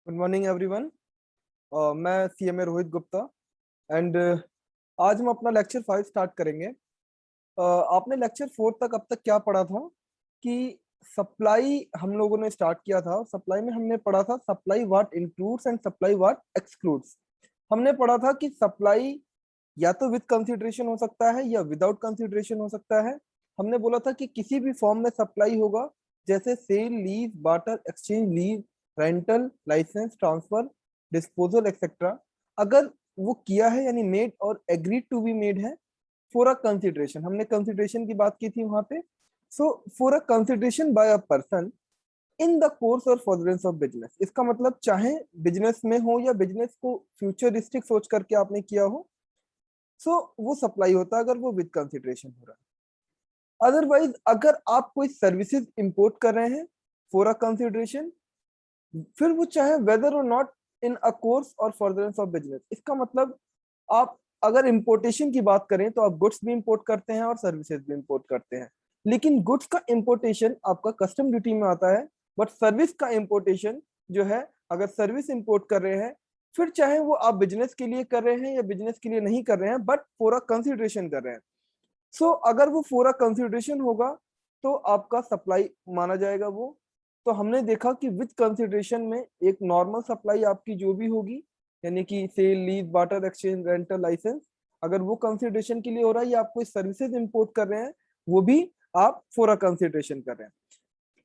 Good morning everyone. मैं CMA Rohit Gupta and आज हम अपना लेक्चर 5 स्टार्ट करेंगे। आपने लेक्चर 4 तक अब तक क्या पढ़ा था कि सप्लाई हम लोगों ने स्टार्ट किया था। सप्लाई में हमने पढ़ा था supply what includes and supply what excludes. हमने पढ़ा था कि सप्लाई या तो विद कंसिडरेशन हो सकता है या विदाउट कंसिडरेशन हो सकता है। हमने बोला था कि किसी भी फॉर्म में सप्लाई होगा, जैसे sale, lease, barter, exchange, lease, rental, licence, transfer, disposal etcetera, अगर वो किया है यानी मेड और एग्रीड टू बी मेड है फॉर अ कंसिडरेशन। हमने कंसिडरेशन की बात की थी वहां पे। So for a consideration by a person in the course और फर्दरेंस ऑफ बिजनेस, इसका मतलब चाहे बिजनेस में हो या बिजनेस को फ्यूचरिस्टिक सोच करके आपने किया हो, सो वो सप्लाई होता है अगर वो विद कंसिडरेशन हो रहा है। अदरवाइज अगर आप कोई सर्विसेज इंपोर्ट कर रहे हैं फॉर अ कंसिडरेशन, फिर वो चाहे वेदर और नॉट इन अ कोर्स और फर्दरेंस ऑफ बिजनेस, इसका मतलब आप अगर इंपोर्टेशन की बात करें तो आप गुड्स भी इंपोर्ट करते हैं और सर्विसेज भी इंपोर्ट करते हैं। लेकिन गुड्स का इंपोर्टेशन आपका कस्टम ड्यूटी में आता है, बट सर्विस का इंपोर्टेशन जो है, अगर सर्विस इंपोर्ट कर रहे हैं, फिर चाहे वो आप बिजनेस के लिए कर रहे हैं या बिजनेस के लिए नहीं कर रहे हैं, बट फॉर अ कंसिडरेशन कर रहे हैं। सो अगर वो फॉर अ कंसिडरेशन होगा तो आपका सप्लाई माना जाएगा वो। तो हमने देखा कि विद कंसिडरेशन में एक नॉर्मल सप्लाई आपकी जो भी होगी, यानी कि sale, lease, barter, exchange, rental, licence, अगर वो कंसिडरेशन के लिए हो रहा है या आप कोई सर्विसेज इंपोर्ट कर रहे हैं, वो भी आप फॉर अ कंसिडरेशन कर रहे हैं।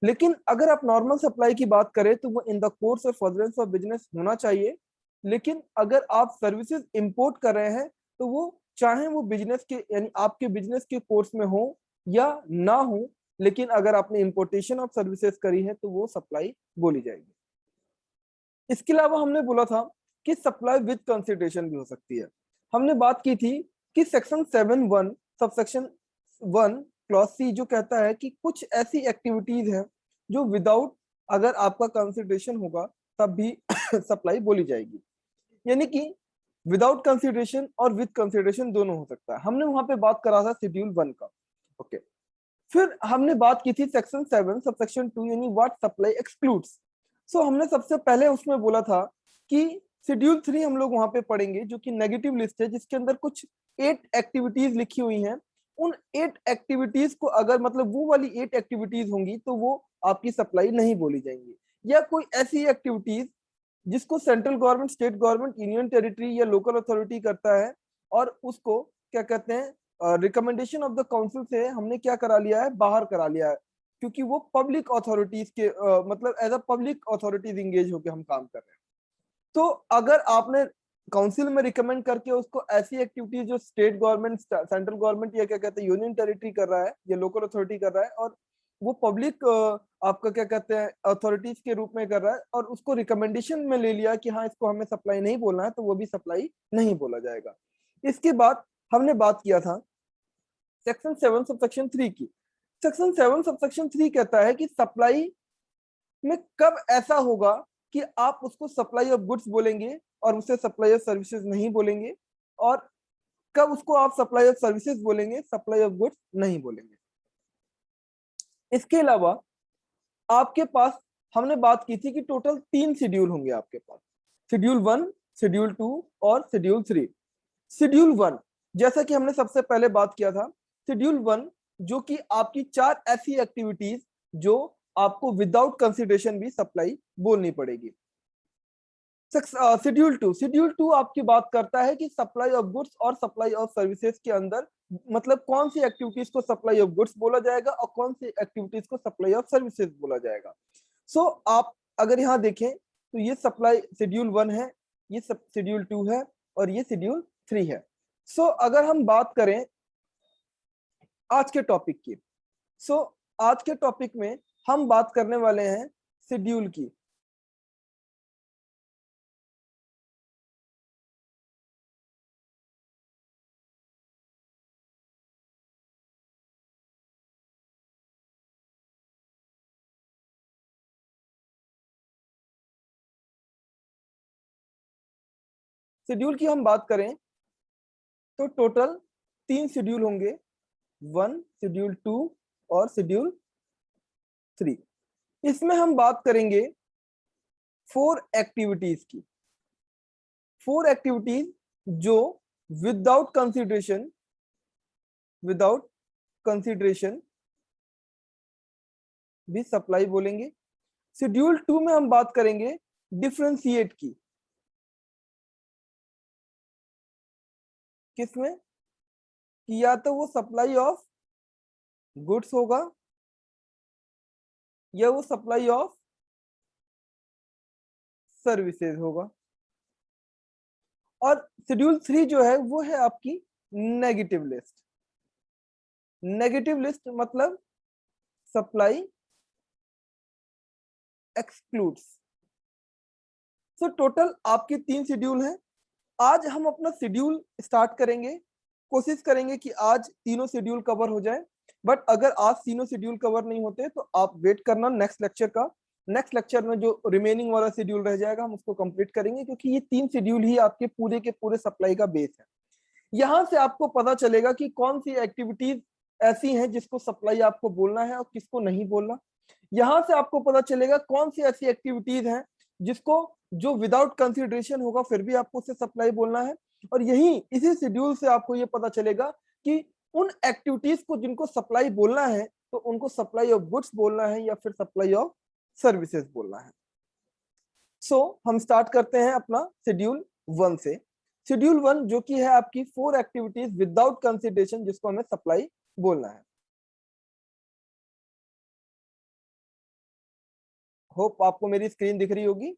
लेकिन अगर आप नॉर्मल सप्लाई की बात करें तो वो इन द कोर्स और फर्दरेंस ऑफ बिजनेस होना चाहिए। लेकिन अगर आप सर्विसेज इंपोर्ट कर रहे हैं तो वो चाहे वो बिजनेस के यानी आपके बिजनेस के कोर्स में हो या ना हो, लेकिन अगर आपने इंपोर्टेशन ऑफ सर्विसेज करी है तो वो सप्लाई बोली जाएगी। इसके अलावा हमने बोला था कि सप्लाई विद कंसिडरेशन भी हो सकती है। हमने बात की थी कि सेक्शन 7(1) सबसेक्शन 1 क्लॉज सी जो कहता है कि कुछ ऐसी एक्टिविटीज हैं जो विदाउट अगर आपका कंसिडरेशन होगा तब भी सप्लाई बोली जाएगी। यानी कि विदाउट कंसिडरेशन और विद कंसिडरेशन दोनों हो सकता है। हमने वहां पे बात करा था शेड्यूल 1 का। ओके, फिर हमने बात की थी सेक्शन 7 सबसेक्शन 2 यानी व्हाट सप्लाई एक्सक्लूड्स। सो हमने सबसे पहले उसमें बोला था कि शेड्यूल 3 हम लोग वहां पे पढ़ेंगे, जो कि नेगेटिव लिस्ट है, जिसके अंदर कुछ 8 एक्टिविटीज लिखी हुई हैं। उन 8 एक्टिविटीज को अगर मतलब वो वाली 8 एक्टिविटीज होंगी तो वो आपकी सप्लाई नहीं बोली जाएंगी। या कोई ऐसी एक्टिविटीज जिसको central government, state government, union territory या लोकल अथॉरिटी करता है, और उसको क्या कहते हैं, रिकमेंडेशन ऑफ द काउंसिल से हमने क्या करा लिया है, बाहर करा लिया है, क्योंकि वो पब्लिक अथॉरिटीज के मतलब as a public authorities engage होकर हम काम कर रहे हैं। तो अगर आपने काउंसिल में रिकमेंड करके उसको ऐसी एक्टिविटीज जो स्टेट गवर्नमेंट, सेंट्रल गवर्नमेंट या क्या कहते हैं यूनियन टेरिटरी कर रहा है या लोकल अथॉरिटी कर रहा है, और वो पब्लिक आपका क्या कहते हैं अथॉरिटीज के रूप में कर रहा है, और उसको रिकमेंडेशन में ले लिया कि हाँ इसको हमें सप्लाई नहीं बोलना है, तो वो भी सप्लाई नहीं बोला जाएगा। इसके बाद हमने बात किया था सेक्शन 7 सबसेक्शन 3 की। सेक्शन 7 सबसेक्शन 3 कहता है कि सप्लाई में कब ऐसा होगा कि आप उसको सप्लाई ऑफ गुड्स बोलेंगे और उसे सप्लाई ऑफ सर्विसेज नहीं बोलेंगे, और कब उसको आप सप्लाई ऑफ सर्विसेज बोलेंगे, सप्लाई ऑफ गुड्स नहीं बोलेंगे। इसके अलावा आपके पास हमने बात की थी कि टोटल 3 शेड्यूल होंगे आपके पास, शेड्यूल 1, शेड्यूल 2 और शेड्यूल 3। शेड्यूल 1 जैसा कि हमने सबसे पहले बात किया था, शेड्यूल 1 जो कि आपकी 4 ऐसी एक्टिविटीज जो आपको विदाउट कंसिडरेशन भी सप्लाई बोलनी पड़ेगी। शेड्यूल 2 आपकी बात करता है कि सप्लाई ऑफ गुड्स और सप्लाई ऑफ सर्विसेज के अंदर मतलब कौन सी एक्टिविटीज को सप्लाई ऑफ गुड्स बोला जाएगा और कौन सी एक्टिविटीज को सप्लाई ऑफ सर्विसेज बोला जाएगा। सो आप अगर यहाँ देखें तो ये सप्लाई शेड्यूल 1 है, ये सब शेड्यूल 2 है और ये शेड्यूल 3 है। सो अगर हम बात करें आज के टॉपिक की, सो आज के टॉपिक में हम बात करने वाले हैं शेड्यूल की। शेड्यूल की हम बात करें तो टोटल 3 शेड्यूल होंगे, 1, शेड्यूल 2 और शेड्यूल 3। इसमें हम बात करेंगे 4 एक्टिविटीज की, 4 एक्टिविटीज जो विदाउट कंसिडरेशन भी सप्लाई बोलेंगे। शेड्यूल 2 में हम बात करेंगे डिफरेंशिएट की, किसमें कि या तो वो सप्लाई ऑफ गुड्स होगा या वो सप्लाई ऑफ सर्विसेज होगा। और शेड्यूल 3 जो है वो है आपकी नेगेटिव लिस्ट। नेगेटिव लिस्ट मतलब सप्लाई एक्सक्लूड्स। सो टोटल आपके 3 शेड्यूल हैं। आज हम अपना शेड्यूल स्टार्ट करेंगे, कोशिश करेंगे कि आज तीनों शेड्यूल कवर हो जाए। बट अगर आज तीनों शेड्यूल कवर नहीं होते तो आप वेट करना नेक्स्ट लेक्चर का। नेक्स्ट लेक्चर में जो रिमेनिंग वाला शेड्यूल रह जाएगा हम उसको कंप्लीट करेंगे, क्योंकि ये 3 शेड्यूल ही आपके पूरे के पूरे सप्लाई का बेस है। यहाँ से आपको पता चलेगा कि कौन सी एक्टिविटीज ऐसी हैं जिसको सप्लाई आपको बोलना है और किसको नहीं बोलना। यहाँ से आपको पता चलेगा कौन सी ऐसी एक्टिविटीज हैं जिसको जो विदाउट कंसिडरेशन होगा फिर भी आपको उसे सप्लाई बोलना है। और यही इसी शेड्यूल से आपको ये पता चलेगा कि उन एक्टिविटीज को जिनको सप्लाई बोलना है तो उनको सप्लाई ऑफ गुड्स बोलना है या फिर सप्लाई ऑफ सर्विसेज बोलना है। सो हम स्टार्ट करते हैं अपना शेड्यूल 1 से। शेड्यूल 1 जो कि है आपकी 4 एक्टिविटीज विदाउट कंसिडरेशन जिसको हमें सप्लाई बोलना है। होप आपको मेरी स्क्रीन दिख रही होगी।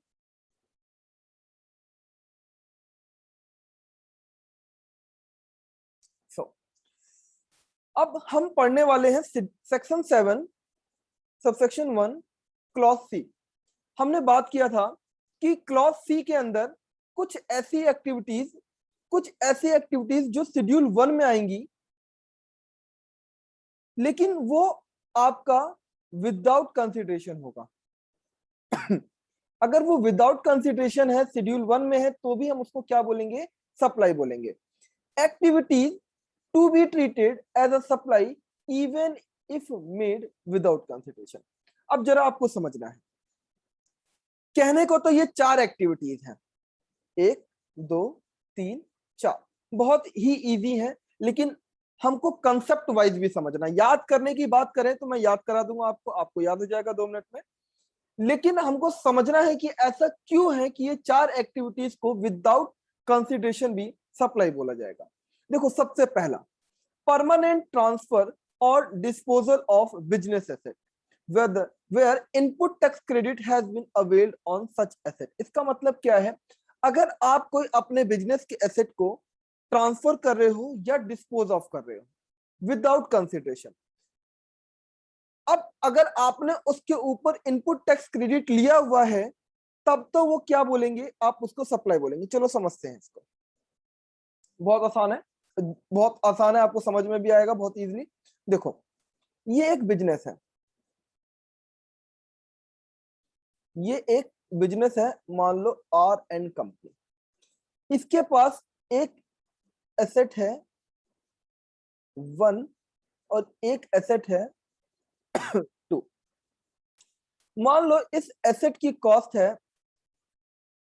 अब हम पढ़ने वाले हैं सेक्शन 7 सबसेक्शन 1 क्लॉज सी। हमने बात किया था कि क्लॉज सी के अंदर कुछ ऐसी एक्टिविटीज जो शेड्यूल 1 में आएंगी, लेकिन वो आपका विदाउट कंसिडरेशन होगा। अगर वो विदाउट कंसिडरेशन है, शेड्यूल 1 में है, तो भी हम उसको क्या बोलेंगे? सप्लाई बोलेंगे। Activities to be treated as a supply even if made without consideration. अब जरा आपको समझना है, कहने को तो ये 4 एक्टिविटीज हैं, 1 2 3 4, बहुत ही इजी है, लेकिन हमको कंसेप्ट वाइज भी समझना। याद करने की बात करें तो मैं याद करा दूंगा आपको याद हो जाएगा 2 मिनट में। लेकिन हमको समझना है कि ऐसा क्यों है कि ये 4 एक्टिविटीज को विदाउट कंसिडरेशन भी सप्लाई बोला जाएगा। देखो, सबसे पहला, परमानेंट ट्रांसफर और disposal of business asset where input tax credit has been availed on such asset. इसका मतलब क्या है? अगर आप कोई अपने बिजनेस के एसेट को ट्रांसफर कर रहे हो या डिस्पोज ऑफ कर रहे हो विदाउट कंसिडरेशन, अब अगर आपने उसके ऊपर इनपुट टैक्स क्रेडिट लिया हुआ है तब तो वो क्या बोलेंगे? आप उसको सप्लाई बोलेंगे। चलो समझते हैं इसको। बहुत आसान है, बहुत आसान है, आपको समझ में भी आएगा बहुत इजीली। देखो, ये एक बिजनेस है, ये एक बिजनेस है, मान लो R&D कंपनी। इसके पास एक एसेट है 1 और एक एसेट है 2। मान लो इस एसेट की कॉस्ट है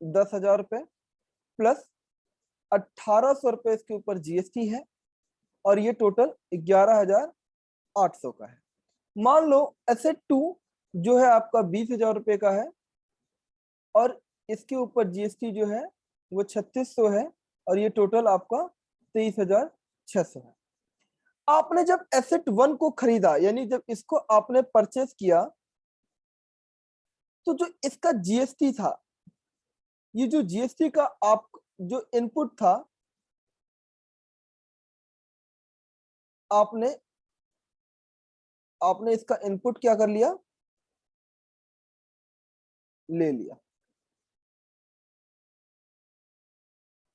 10,000 रुपए प्लस 1,800 रुपए इसके ऊपर जीएसटी है, और ये टोटल 11,800 का है। मान लो एसेट 2 जो है आपका 20,000 रुपए का है, और इसके ऊपर जीएसटी जो है वो 3,600 है, और ये टोटल आपका 23,600 है। आपने जब एसेट 1 को खरीदा, यानी जब इसको आपने परचेस किया, तो जो इसका जीएसटी था, ये जो जीएसटी का आप जो इनपुट था, आपने इसका इनपुट क्या कर लिया? ले लिया।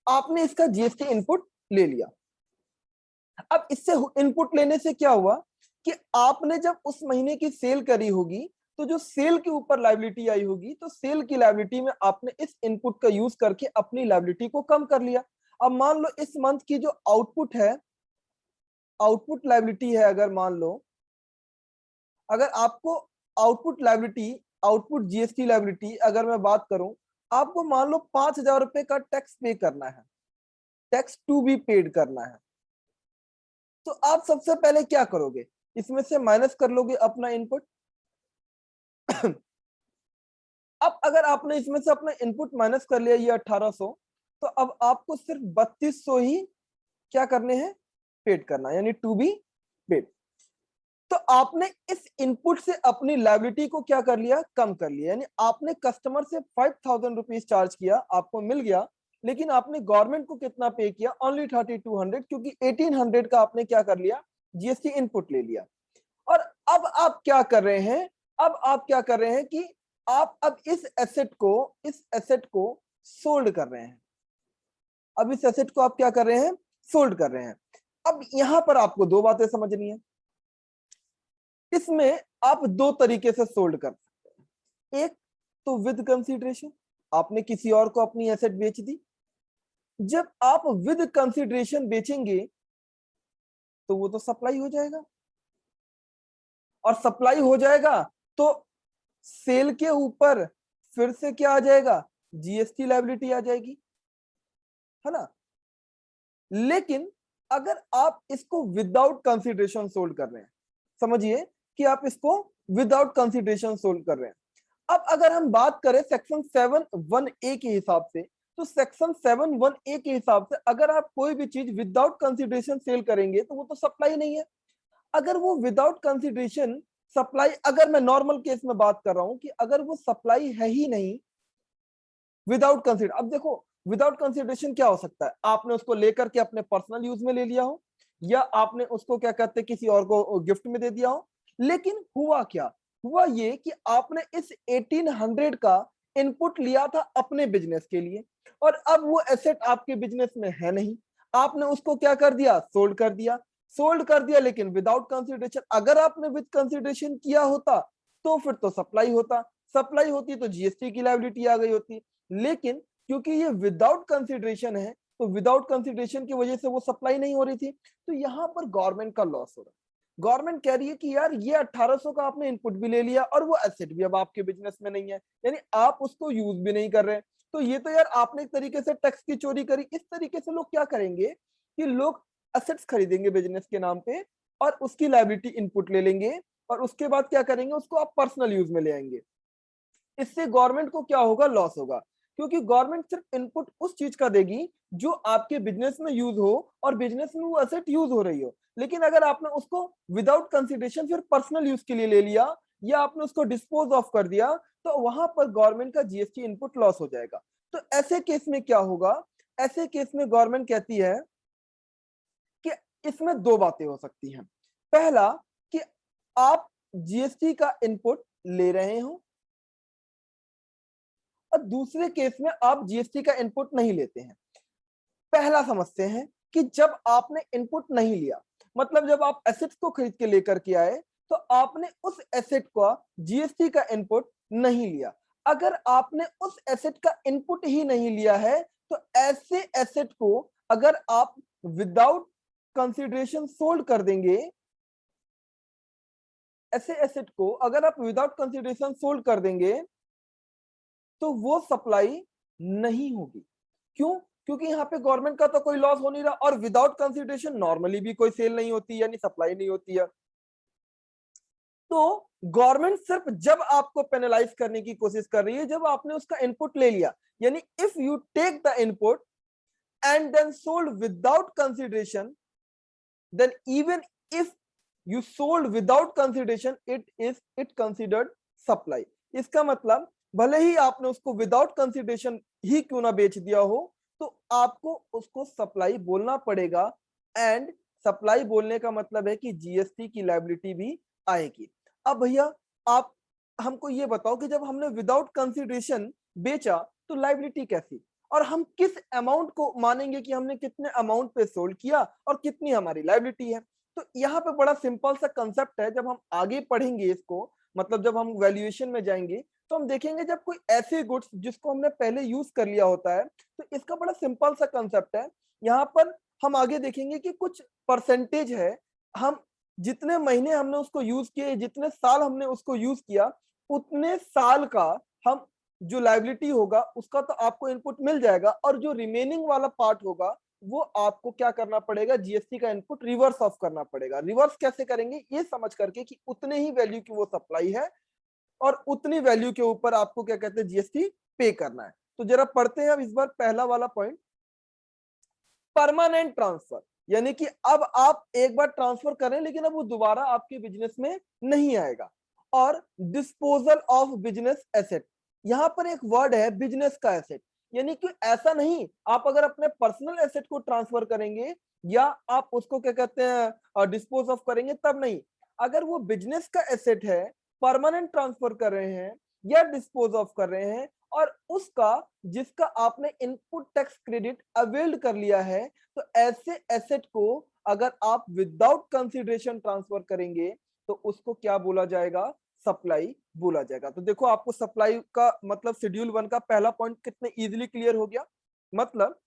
आपने इसका जीएसटी इनपुट ले लिया। अब इससे इनपुट लेने से क्या हुआ कि आपने जब उस महीने की सेल करी होगी, तो जो सेल के ऊपर लायबिलिटी आई होगी, तो सेल की लायबिलिटी में आपने इस इनपुट का यूज करके अपनी लायबिलिटी को कम कर लिया। अब मान लो इस मंथ की जो आउटपुट है, आउटपुट लायबिलिटी है, अगर मान लो अगर आपको output liability output GST liability अगर मैं बात करूं, आपको मान लो 5,000 रुपए का टैक्स पे करना है, टैक्स टू बी पेड करना है, तो आप सबसे पहले क्या करोगे, इसमें से माइनस कर लोगे अपना इनपुट। अब अगर आपने इसमें से अपना इनपुट माइनस कर लिया ये 1800, तो अब आपको सिर्फ 3200 ही क्या करने हैं, पेड करना, यानी टू बी पेड। तो आपने इस इनपुट से अपनी लायबिलिटी को क्या कर लिया, कम कर लिया, यानी आपने कस्टमर से 5,000 रुपीज चार्ज किया, आपको मिल गया, लेकिन आपने गवर्नमेंट को कितना पे किया, ओनली 3200, क्योंकि 1800 का आपने क्या कर लिया, जीएसटी इनपुट ले लिया। और अब आप क्या कर रहे हैं, अब आप क्या कर रहे हैं कि आप अब इस एसेट को सोल्ड कर रहे हैं, अब इस एसेट को आप क्या कर रहे हैं, सोल्ड कर रहे हैं। अब यहां पर आपको दो बातें समझनी है, इसमें आप दो तरीके से सोल्ड कर सकते हैं। एक तो विद कंसीडरेशन, आपने किसी और को अपनी एसेट बेच दी, जब आप विद कंसीडरेशन बेचेंगे तो वो तो सप्लाई हो जाएगा, और सप्लाई हो जाएगा तो सेल के ऊपर फिर से क्या आ जाएगा, जीएसटी लायबिलिटी आ जाएगी, है ना। लेकिन अगर आप इसको विदाउट कंसीडरेशन सोल्ड कर रहे हैं, समझिए कि आप इसको विदाउट कंसीडरेशन सोल्व कर रहे हैं। अब अगर हम बात करें सेक्शन 7(1)(a) के हिसाब से, तो सेक्शन 7(1)(a) के हिसाब से अगर आप कोई भी चीज विदाउट कंसीडरेशन सेल करेंगे तो वो तो सप्लाई नहीं है। अगर वो विदाउट कंसीडरेशन सप्लाई, अगर मैं नॉर्मल केस में बात कर रहा हूं कि अगर वो सप्लाई है ही नहीं विदाउट कंसीडर, अब देखो विदाउट कंसीडरेशन क्या हो सकता है, आपने उसको लेकर के अपने पर्सनल यूज में ले लिया हो, या आपने उसको क्या कहते हैं किसी और को गिफ्ट में दे दिया हो, लेकिन हुआ क्या, हुआ ये कि आपने इस 1800 का इनपुट लिया था अपने बिजनेस के लिए, और अब वो एसेट आपके बिजनेस में है नहीं, आपने उसको क्या कर दिया, सोल्ड कर दिया, सोल्ड कर दिया, लेकिन विदाउट कंसीडरेशन। अगर आपने विद कंसीडरेशन किया होता तो फिर तो सप्लाई होता, सप्लाई होती तो जीएसटी की लायबिलिटी आ गई होती, लेकिन क्योंकि ये विदाउट कंसीडरेशन है तो विदाउट कंसीडरेशन की वजह से वो सप्लाई नहीं हो रही थी, तो यहां पर गवर्नमेंट का लॉस हो रहा है। गवर्नमेंट कह रही है कि यार ये 1800 का आपने इनपुट भी ले लिया और वो एसेट भी अब आपके बिजनेस में नहीं है, यानी आप उसको यूज भी नहीं कर रहे, तो ये तो यार आपने एक तरीके से टैक्स की चोरी करी। इस तरीके से लोग क्या करेंगे कि लोग एसेट्स खरीदेंगे बिजनेस के नाम पे और उसकी लायबिलिटी इनपुट ले लेंगे, और उसके बाद क्या करेंगे, उसको आप पर्सनल यूज में ले आएंगे। इससे गवर्नमेंट को क्या होगा, लॉस होगा, क्योंकि गवर्नमेंट सिर्फ इनपुट उस चीज का देगी जो आपके बिजनेस में यूज हो और बिजनेस में वो एसेट यूज हो रही हो। लेकिन अगर आपने उसको विदाउट कंसीडरेशन फिर पर्सनल यूज के लिए ले लिया या आपने उसको डिस्पोज ऑफ कर दिया, तो वहां पर गवर्नमेंट का जीएसटी इनपुट लॉस हो जाएगा। तो ऐसे केस में क्या होगा, ऐसे केस में गवर्नमेंट कहती है कि इसमें दो बातें हो सकती हैं। पहला कि आप जीएसटी का इनपुट ले रहे हो, और दूसरे केस में आप जीएसटी का इनपुट नहीं लेते हैं। पहला समझते हैं कि जब आपने इनपुट नहीं लिया, मतलब जब आप एसेट्स को खरीद के लेकर के आए तो आपने उस एसेट का जीएसटी का इनपुट नहीं लिया। अगर आपने उस एसेट का इनपुट ही नहीं लिया है तो ऐसे एसेट को अगर आप विदाउट कंसीडरेशन सोल्ड कर देंगे, ऐसे एसेट को अगर आप विदाउट कंसीडरेशन सोल्ड कर देंगे तो वो सप्लाई नहीं होगी। क्यों, क्योंकि यहाँ पे गवर्नमेंट का तो कोई लॉस हो नहीं रहा, और विदाउट कंसीडरेशन नॉर्मली भी कोई सेल नहीं होती, यानी सप्लाई नहीं होती है। तो गवर्नमेंट सिर्फ जब आपको पेनलाइज करने की कोशिश कर रही है जब आपने उसका इनपुट ले लिया, यानी if you take the input and then sold without consideration, then even if you sold without consideration it considered supply। इसका मतलब भले ही आपने उसको विदाउट कंसिडरेशन ही क्यों ना बेच दिया हो तो आपको उसको सप्लाई बोलना पड़ेगा, एंड सप्लाई बोलने का मतलब है कि जीएसटी की लायबिलिटी भी आएगी। अब भैया आप हमको ये बताओ कि जब हमने विदाउट कंसिडरेशन बेचा तो लायबिलिटी कैसी, और हम किस अमाउंट को मानेंगे कि हमने कितने अमाउंट पे सोल्ड किया और कितनी हमारी लायबिलिटी है। तो यहाँ पे बड़ा सिंपल सा कंसेप्ट है, जब हम आगे पढ़ेंगे इसको, मतलब जब हम वैल्यूएशन में जाएंगे तो हम देखेंगे जब कोई ऐसे गुड्स जिसको हमने पहले यूज कर लिया होता है तो इसका बड़ा सिंपल सा कंसेप्ट है। यहाँ पर हम आगे देखेंगे कि कुछ परसेंटेज है, हम जितने महीने हमने उसको यूज किए, जितने साल हमने उसको यूज किया, उतने साल का हम जो लायबिलिटी होगा उसका तो आपको इनपुट मिल जाएगा, और जो रिमेनिंग वाला पार्ट होगा वो आपको क्या करना पड़ेगा, जीएसटी का इनपुट रिवर्स ऑफ करना पड़ेगा। रिवर्स कैसे करेंगे, ये समझ करके कि उतने ही वैल्यू की वो सप्लाई है और उतनी वैल्यू के ऊपर आपको क्या कहते हैं, जीएसटी पे करना है। तो जरा पढ़ते हैं अब इस बार पहला वाला पॉइंट, परमानेंट ट्रांसफर, यानी कि अब आप एक बार ट्रांसफर करें लेकिन अब वो दोबारा आपके बिजनेस में नहीं आएगा। और डिस्पोजल ऑफ बिजनेस एसेट, यहां पर एक वर्ड है बिजनेस का एसेट, यानी कि ऐसा नहीं आप अगर अपने पर्सनल एसेट को ट्रांसफर करेंगे या आप उसको क्या कहते हैं डिस्पोज ऑफ करेंगे तब नहीं, अगर वो बिजनेस का एसेट है, परमानेंट ट्रांसफर कर रहे हैं या डिस्पोज ऑफ कर रहे हैं, और उसका जिसका आपने इनपुट टैक्स क्रेडिट अवेल्ड कर लिया है, तो ऐसे एसेट को अगर आप विदाउट कंसीडरेशन ट्रांसफर करेंगे तो उसको क्या बोला जाएगा, सप्लाई बोला जाएगा। तो देखो आपको सप्लाई का मतलब शेड्यूल 1 का पहला पॉइंट कितने इजीली क्लियर हो गया। मतलब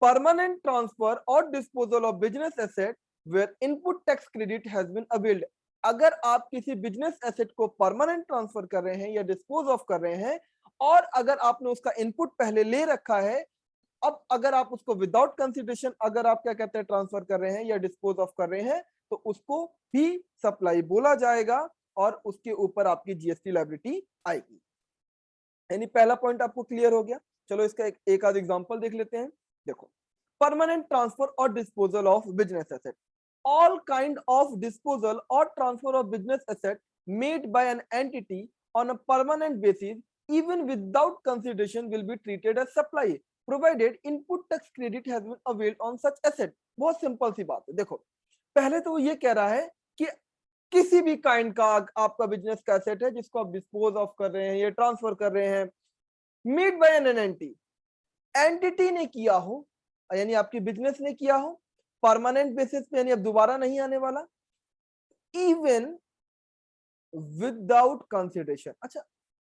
परमानेंट ट्रांसफर और disposal of business asset where input tax credit has been availed, अगर आप किसी बिजनेस एसेट को परमानेंट ट्रांसफर कर रहे हैं या डिस्पोज ऑफ कर रहे हैं और अगर आपने उसका इनपुट पहले ले रखा है, अब अगर आप उसको विदाउट कंसिडरेशन अगर आप क्या कहते हैं ट्रांसफर कर रहे हैं या डिस्पोज ऑफ कर रहे हैं तो उसको भी सप्लाई बोला जाएगा और उसके ऊपर आपकी जीएसटी लायबिलिटी आएगी। यानी पहला पॉइंट आपको क्लियर हो गया। चलो इसका एक आध एग्जांपल देख लेते हैं। देखो, परमानेंट ट्रांसफर और disposal of business asset, all kind of disposal or transfer of business asset made by an entity on a permanent basis even without consideration will be treated as supply provided input tax credit has been availed on such asset। बहुत simple सी बात है। देखो पहले तो वो ये कह रहा है कि किसी भी काइंड का आपका बिजनेस का एसेट है जिसको आप डिस्पोज ऑफ कर रहे हैं या ट्रांसफर कर रहे हैं, made by an entity, entity ने किया हो यानी आपकी बिजनेस ने किया हो, परमानेंट बेसिस पे यानी अब दोबारा नहीं आने वाला, इवन विदाउट कंसिडरेशन। अच्छा,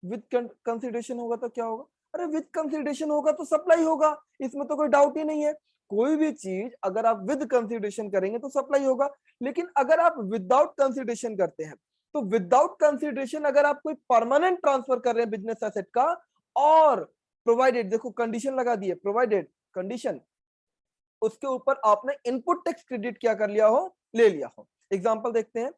विद कंसिडरेशन होगा तो क्या होगा, अरे विद कंसिडरेशन होगा तो सप्लाई होगा, इसमें तो कोई डाउट ही नहीं है। कोई भी चीज अगर आप विद कंसिडरेशन करेंगे तो सप्लाई होगा, लेकिन अगर आप विदाउट कंसिडरेशन करते हैं तो विदाउट कंसिडरेशन अगर आप कोई परमानेंट ट्रांसफर कर रहे हैं बिजनेस एसेट का, और प्रोवाइडेड, देखो कंडीशन लगा दिए, प्रोवाइडेड कंडीशन, उसके ऊपर आपने इनपुट टैक्स क्रेडिट क्या कर लिया हो, ले लिया हो। एग्जांपल देखते हैं,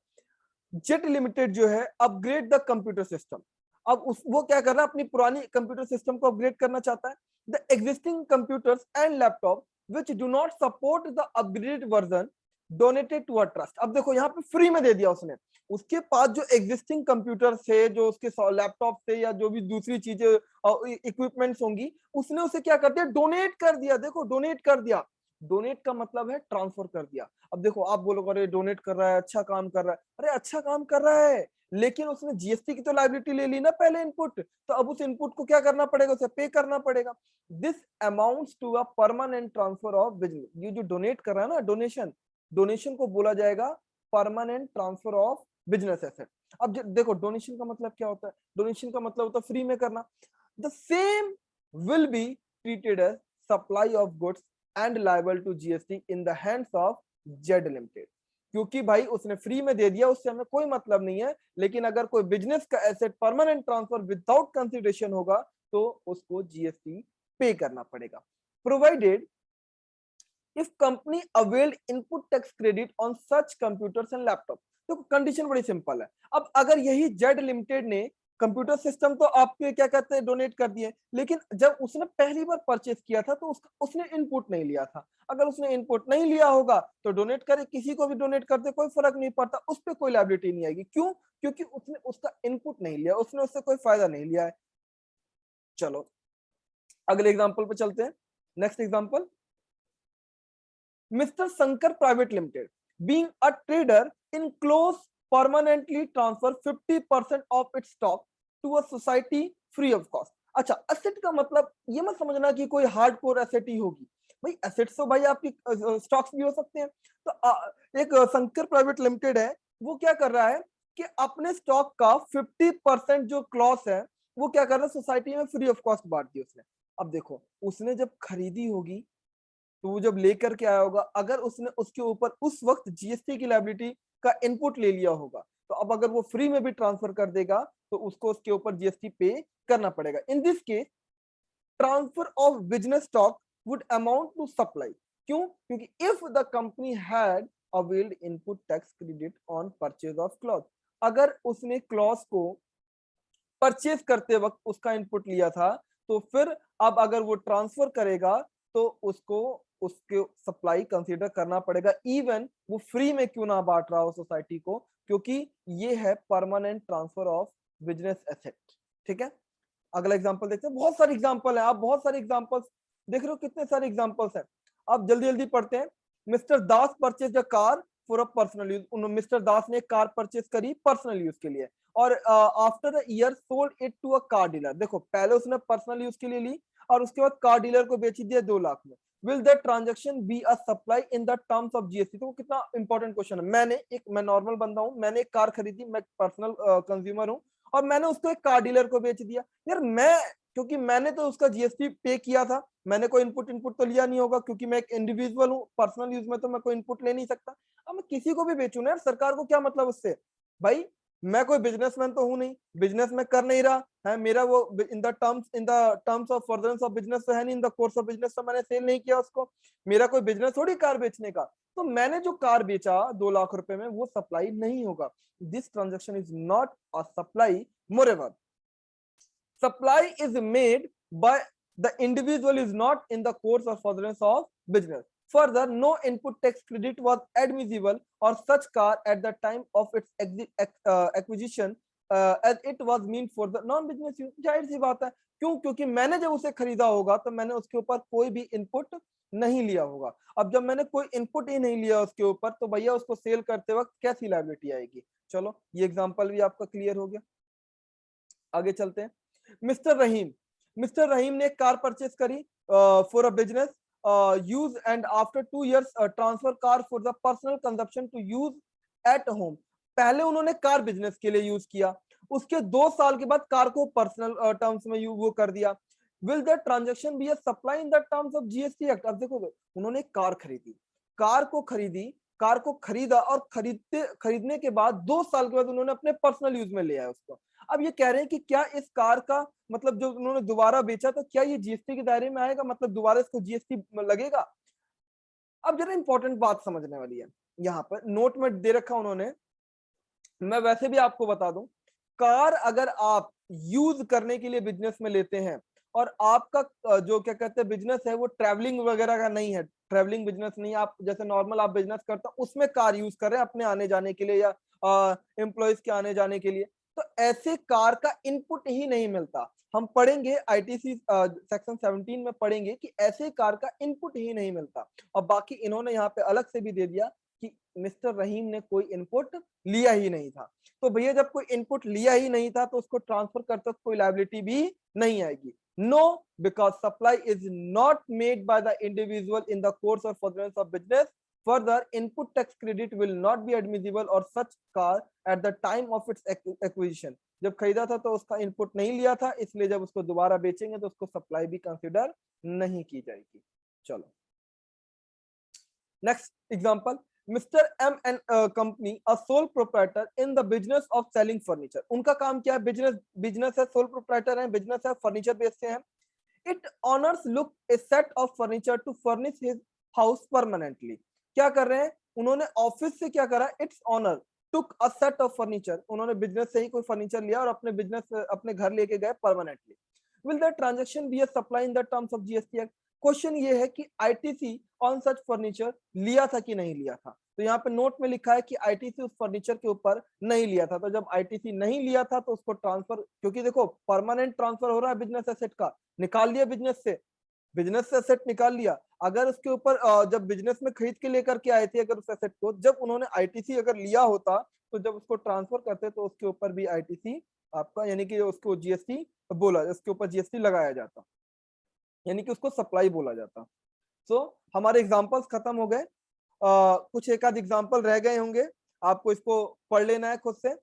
जेट लिमिटेड जो है अपग्रेड द कंप्यूटर सिस्टम, अब वो क्या कर रहा है, अपनी पुरानी कंप्यूटर सिस्टम को अपग्रेड करना चाहता है। The existing computers and laptop which do not support the upgraded version donated to a trust. अब देखो यहाँ पे फ्री में दे दिया उसने, उसके पास जो एग्जिस्टिंग कंप्यूटर थे, जो उसके लैपटॉप थे या जो भी दूसरी चीजें इक्विपमेंट्स होंगी, उसने उसे क्या कर दिया, डोनेट कर दिया। देखो डोनेट कर दिया, डोनेट का मतलब है ट्रांसफर कर दिया। अब देखो आप बोलोगे अरे डोनेट कर रहा है, अच्छा काम कर रहा है, अरे अच्छा काम कर रहा है लेकिन उसने जीएसटी की तो लायबिलिटी ले ली ना पहले इनपुट, तो अब उस इनपुट को क्या करना पड़ेगा, उसे पे करना पड़ेगा। This amounts to a permanent transfer of business. ये जो डोनेट कर रहा है ना, डोनेशन, डोनेशन को बोला जाएगा permanent transfer of business asset. अब देखो डोनेशन का मतलब क्या होता है, डोनेशन का मतलब होता है फ्री में करना। The same will be treated as supply of goods and liable to GST in the hands of Z limited. क्योंकि भाई उसने फ्री में दे दिया, उससे हमें कोई मतलब नहीं है, लेकिन अगर कोई बिजनेस का asset permanent transfer without consideration होगा तो उसको जीएसटी पे करना पड़ेगा। Provided if company availed input tax credit on such computers and laptop. तो कंडीशन बड़ी सिंपल है। अब अगर यही जेड लिमिटेड ने कंप्यूटर सिस्टम तो आपके क्या कहते हैं डोनेट कर दिए, लेकिन जब उसने पहली बार परचेस किया था तो उसने इनपुट नहीं लिया था। अगर उसने इनपुट नहीं लिया होगा तो डोनेट करे, किसी को भी डोनेट कर दे, कोई फर्क नहीं पड़ता, उस पर कोई लायबिलिटी नहीं आएगी। क्यों? क्योंकि उसने उसका इनपुट नहीं लिया, उसने उससे कोई फायदा नहीं लिया है। चलो अगले एग्जाम्पल पे चलते हैं। Next example, Mr. Sankar Private Limited, being a trader in close, permanently transfer 50% of its stock to a society free of cost। अच्छा, एसेट का मतलब ये मत समझना कि कोई हार्डकोर एसेट ही होगी भाई, एसेट्स तो भाई आपकी स्टॉक्स भी हो सकते हैं। तो एक शंकर प्राइवेट लिमिटेड है, वो क्या कर रहा है कि अपने स्टॉक का 50% जो क्लॉस है वो क्या कर रहा है, सोसाइटी में फ्री ऑफ कॉस्ट बांट दी उसने। अब देखो उसने जब खरीदी होगी तो वो जब लेकर के आया होगा, अगर उसने उसके ऊपर उस वक्त जीएसटी की लायबिलिटी का इनपुट ले लिया होगा, तो अब अगर वो फ्री में भी ट्रांसफर कर देगा तो उसको उसके ऊपर जीएसटी पे करना पड़ेगा। In this case transfer of business stock would amount to supply. क्यों? क्योंकि if the company had availed input tax credit on purchase of cloth, अगर उसने क्लॉथ को परचेज करते वक्त उसका इनपुट लिया था, तो फिर अब अगर वो ट्रांसफर करेगा तो उसको उसके सप्लाई कंसीडर करना पड़ेगा, इवन वो फ्री में क्यों ना बांट रहा हो सोसाइटी को, क्योंकि ये है permanent transfer of business asset. ठीक है, अगला एग्जांपल देखते हैं। बहुत सारे एग्जांपल है, आप बहुत सारे एग्जांपल्स देख रहे हो, कितने सारे एग्जांपल्स हैं। आप जल्दी जल्दी पढ़ते हैं। Mister Das purchase a car for a personal use. Mister Das ने कार परचेज करी पर्सनल यूज के लिए, और after a year sold it to a car dealer. देखो, पहले उसने पर्सनल यूज के लिए ली और उसके बाद कार डीलर को बेच दिया 2 लाख में। Will that transaction be a supply in the terms of GST? तो कितना इंपॉर्टेंट क्वेश्चन है। मैं नॉर्मल बंदा हूं, मैंने एक कार खरीदी, मैं पर्सनल कंज्यूमर हूं, और मैंने उसको एक कार डीलर को बेच दिया। यार मैं, क्योंकि मैंने तो उसका जीएसटी पे किया था, मैंने कोई इनपुट इनपुट तो लिया नहीं होगा, क्योंकि मैं एक इंडिविजुअल हूँ, पर्सनल यूज में तो मैं कोई इनपुट ले नहीं सकता। अब मैं किसी को भी बेचू ना यार, सरकार को क्या मतलब उससे? भाई मैं कोई बिजनेसमैन तो हूं नहीं, बिजनेस में कर नहीं रहा है मेरा वो, in the terms of furtherance of business तो है नहीं, इन द कोर्स ऑफ बिजनेस तो मैंने सेल नहीं किया उसको। मेरा कोई बिजनेस थोड़ी कार बेचने का। तो मैंने जो कार बेचा 2 लाख रुपए में, वो सप्लाई नहीं होगा। This transaction is not a supply. Moreover, supply is made by the individual is not in the course or furtherance of business. Further, no input tax credit was admissible or such car at the time of its acquisition, as it was meant for the non business use. जाहिर सी बात है, क्यों? क्योंकि मैंने जब उसे खरीदा होगा तो मैंने उसके ऊपर कोई भी इनपुट नहीं लिया होगा। अब जब मैंने कोई इनपुट ही नहीं लिया उसके ऊपर, तो भैया उसको सेल करते वक्त कैसी लायबिलिटी आएगी? चलो, ये एग्जांपल भी आपका क्लियर हो गया। आगे चलते हैं। मिस्टर रहीम, मिस्टर रहीम ने कार परचेज करी for a business use, and after 2 years transfer car for the personal consumption to use at home. पहले उन्होंने कार बिजनेस के लिए यूज किया, उसके 2 साल के बाद कार को पर्सनल टर्म्स में वो कर दिया। Will that transaction be a supply in the terms of GST act? अब देखो, उन्होंने कार खरीदी, कार को खरीदी, कार को खरीदा, और खरीदने के बाद 2 साल के बाद उन्होंने अपने पर्सनल यूज में ले आया उसको। अब ये कह रहे हैं कि क्या इस कार का मतलब जो उन्होंने दोबारा बेचा, तो क्या ये जीएसटी के दायरे में आएगा? मतलब दोबारा इसको जीएसटी लगेगा? अब जरा इंपॉर्टेंट बात समझने वाली है, यहाँ पर नोट में दे रखा उन्होंने, मैं वैसे भी आपको बता दूं, कार अगर आप यूज करने के लिए बिजनेस में लेते हैं, और आपका जो क्या कहते हैं बिजनेस है वो ट्रैवलिंग वगैरह का नहीं है, ट्रैवलिंग बिजनेस नहीं, आप जैसे नॉर्मल आप बिजनेस करते हो उसमें कार यूज कर रहे हैं अपने आने जाने के लिए या एम्प्लॉयज के आने जाने के लिए, तो ऐसे कार का इनपुट ही नहीं मिलता। हम पढ़ेंगे आईटीसी सेक्शन 17 में पढ़ेंगे कि ऐसे कार का इनपुट ही नहीं मिलता। और बाकी इन्होंने यहाँ पे अलग से भी दे दिया कि मिस्टर रहीम ने कोई इनपुट लिया ही नहीं था। तो भैया जब कोई इनपुट लिया ही नहीं था तो उसको ट्रांसफर करते वक्त कोई लायबिलिटी भी नहीं आएगी। No, because supply is not made by the individual in the course of furtherance of business. Further, input tax credit will not be admissible or such car at the time of its acquisition. जब खरीदा था तो उसका input नहीं लिया था, इसलिए जब उसको दोबारा बेचेंगे तो उसको सप्लाई भी कंसिडर नहीं की जाएगी। चलो, next example. Mister M and company a sole proprietor in the business of selling furniture. उनका काम क्या है? बिजनेस, बिजनेस है, सोल प्रोप्राइटर है, बिजनेस है, फर्नीचर बेचते हैं। It owners took a set of furniture to furnish his house permanently. क्या कर रहे हैं उन्होंने? ऑफिस से क्या करा? Its owner took a set of furniture, उन्होंने बिजनेस से ही कोई फर्नीचर लिया और अपने बिजनेस अपने घर लेके गए permanently. Will that transaction be a supply in the terms of GST act? Question ये है कि आईटीसी ऑन सच फर्नीचर लिया था कि नहीं लिया था? तो यहाँ पे नोट में लिखा है कि आईटीसी उस फर्नीचर के ऊपर नहीं लिया था। तो जब आईटीसी नहीं लिया था तो उसको ट्रांसफर, क्योंकि देखो परमानेंट ट्रांसफर हो रहा है बिजनेस एसेट का, निकाल लिया बिजनेस से, बिजनेस से एसेट निकाल लिया। अगर उसके ऊपर जब बिजनेस में खरीद के लेकर के आए थे अगर उस एसेट को, जब उन्होंने आईटीसी अगर लिया होता तो जब उसको ट्रांसफर करते तो उसके ऊपर भी आईटीसी आपका, यानी कि उसको जीएसटी बोला, उसके ऊपर जीएसटी लगाया जाता, यानी कि उसको सप्लाई बोला जाता। सो हमारे एग्जांपल्स खत्म हो गए। कुछ एक आध एग्जांपल रह गए होंगे, आपको इसको पढ़ लेना है खुद से।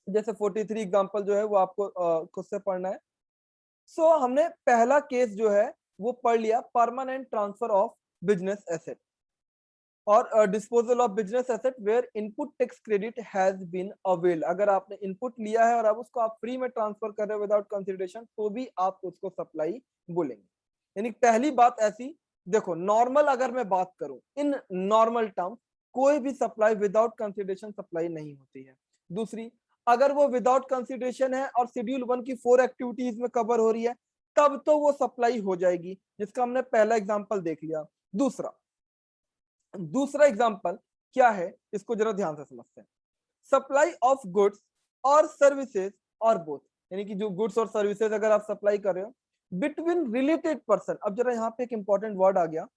जैसे 43 एग्जांपल जो है वो आपको खुद से पढ़ना है। सो हमने पहला केस जो है वो पढ़ लिया, permanent transfer of business asset. और disposal of business asset where input tax credit has been availed, अगर आपने इनपुट लिया है और अब उसको आप फ्री में ट्रांसफर कर रहे हो विदाउट कंसिडरेशन, तो भी आप उसको सप्लाई बोलेंगे। यानी पहली बात ऐसी, देखो नॉर्मल अगर मैं बात करूं इन नॉर्मल टर्म, कोई भी सप्लाई विदाउट कंसिडरेशन सप्लाई नहीं होती है। दूसरी, अगर वो विदाउट कंसिडरेशन है और शेड्यूल 1 की 4 एक्टिविटीज में कवर हो रही है, तब तो वो सप्लाई हो जाएगी, जिसका हमने पहला एग्जांपल देख लिया। दूसरा एग्जांपल क्या है, इसको जरा ध्यान से समझते हैं। सप्लाई ऑफ गुड्स और सर्विसेज और बोथ, यानी कि जो गुड्स और सर्विसेज अगर आप सप्लाई कर रहे हो बिटवीन रिलेटेड पर्सन। अब जरा यहाँ पे एक इंपॉर्टेंट वर्ड आ गया,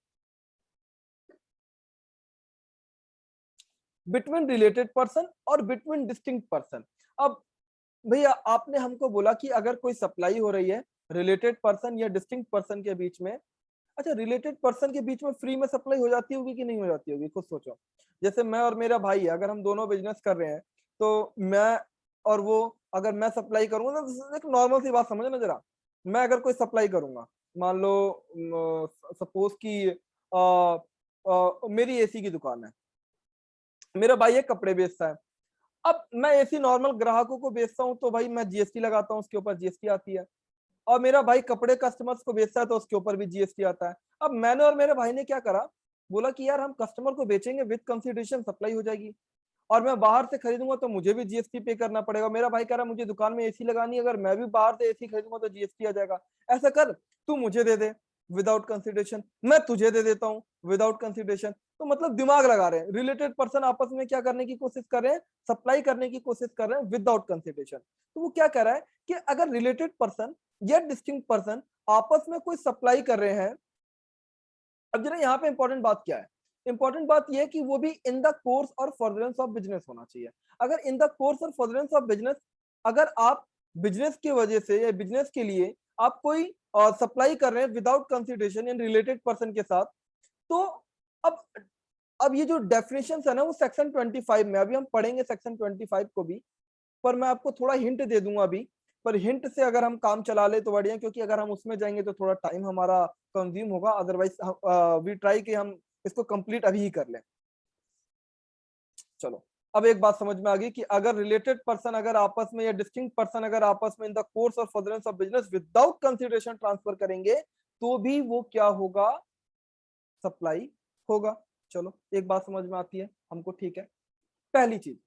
बिटवीन रिलेटेड पर्सन और बिटवीन डिस्टिंक्ट पर्सन। अब भैया आपने हमको बोला कि अगर कोई सप्लाई हो रही है रिलेटेड पर्सन या डिस्टिंक्ट पर्सन के बीच में, अच्छा रिलेटेड पर्सन के बीच में फ्री में सप्लाई हो जाती होगी कि नहीं हो जाती होगी, खुद सोचो। जैसे मैं और मेरा भाई है, अगर हम दोनों बिजनेस कर रहे हैं, तो मैं और वो, अगर मैं सप्लाई करूंगा ना, एक नॉर्मल सी बात समझो ना जरा, मैं अगर कोई सप्लाई करूंगा, मान लो सपोज कि मेरी एसी की दुकान है, मेरा भाई एक कपड़े बेचता है। अब मैं एसी नॉर्मल ग्राहकों को बेचता हूँ तो भाई मैं जीएसटी लगाता हूँ, उसके ऊपर जीएसटी आती है। और मेरा भाई कपड़े कस्टमर्स को बेचता है तो उसके ऊपर भी जीएसटी आता है। अब मैंने और मेरे भाई ने क्या करा, बोला कि यार हम कस्टमर को बेचेंगे विद कंसिडरेशन, सप्लाई हो जाएगी, और मैं बाहर से खरीदूंगा तो मुझे भी जीएसटी पे करना पड़ेगा। मेरा भाई कह रहा मुझे दुकान में एसी लगानी है, अगर मैं भी बाहर से एसी खरीदूंगा तो जीएसटी आ जाएगा। ऐसा कर, तू मुझे दे दे विदाउट कंसिडरेशन, मैं तुझे दे देता हूँ विदाउट कंसिडरेशन। तो मतलब दिमाग लगा रहे हैं, रिलेटेड पर्सन आपस में क्या करने की कोशिश कर रहे हैं, सप्लाई करने की कोशिश कर रहे हैं विदाउट कंसिडरेशन। तो वो क्या कह रहा है कि अगर रिलेटेड पर्सन या डिस्टिंक्ट पर्सन आपस में कोई सप्लाई कर रहे हैं, अब जरा यहाँ पे इंपॉर्टेंट बात क्या है, इंपॉर्टेंट बात यह है कि वो भी इन द कोर्स और फर्दरेंस ऑफ बिजनेस होना चाहिए। अगर इन द कोर्स और फर्दरेंस ऑफ बिजनेस, अगर आप बिजनेस की वजह से या बिजनेस के लिए आप कोई सप्लाई कर रहे हैं without consideration in related person के साथ, तो अब अब ये जो डेफिनेशन है ना, वो सेक्शन 25 में, अभी हम पढ़ेंगे सेक्शन 25 को भी, पर मैं आपको थोड़ा हिंट दे दूंगा अभी। पर हिंट से अगर हम काम चला ले तो बढ़िया, क्योंकि अगर हम उसमें जाएंगे तो थोड़ा टाइम हमारा कंज्यूम होगा, अदरवाइज वी ट्राई कि हम इसको कंप्लीट अभी ही कर लें। चलो, अब एक बात समझ में आ गई कि अगर रिलेटेड पर्सन अगर आपस में या डिस्टिंक्ट पर्सन अगर आपस में इन द कोर्स और furtherance of business without consideration transfer करेंगे, तो भी वो क्या होगा, सप्लाई होगा। चलो एक बात समझ में आती है हमको, ठीक है। पहली चीज,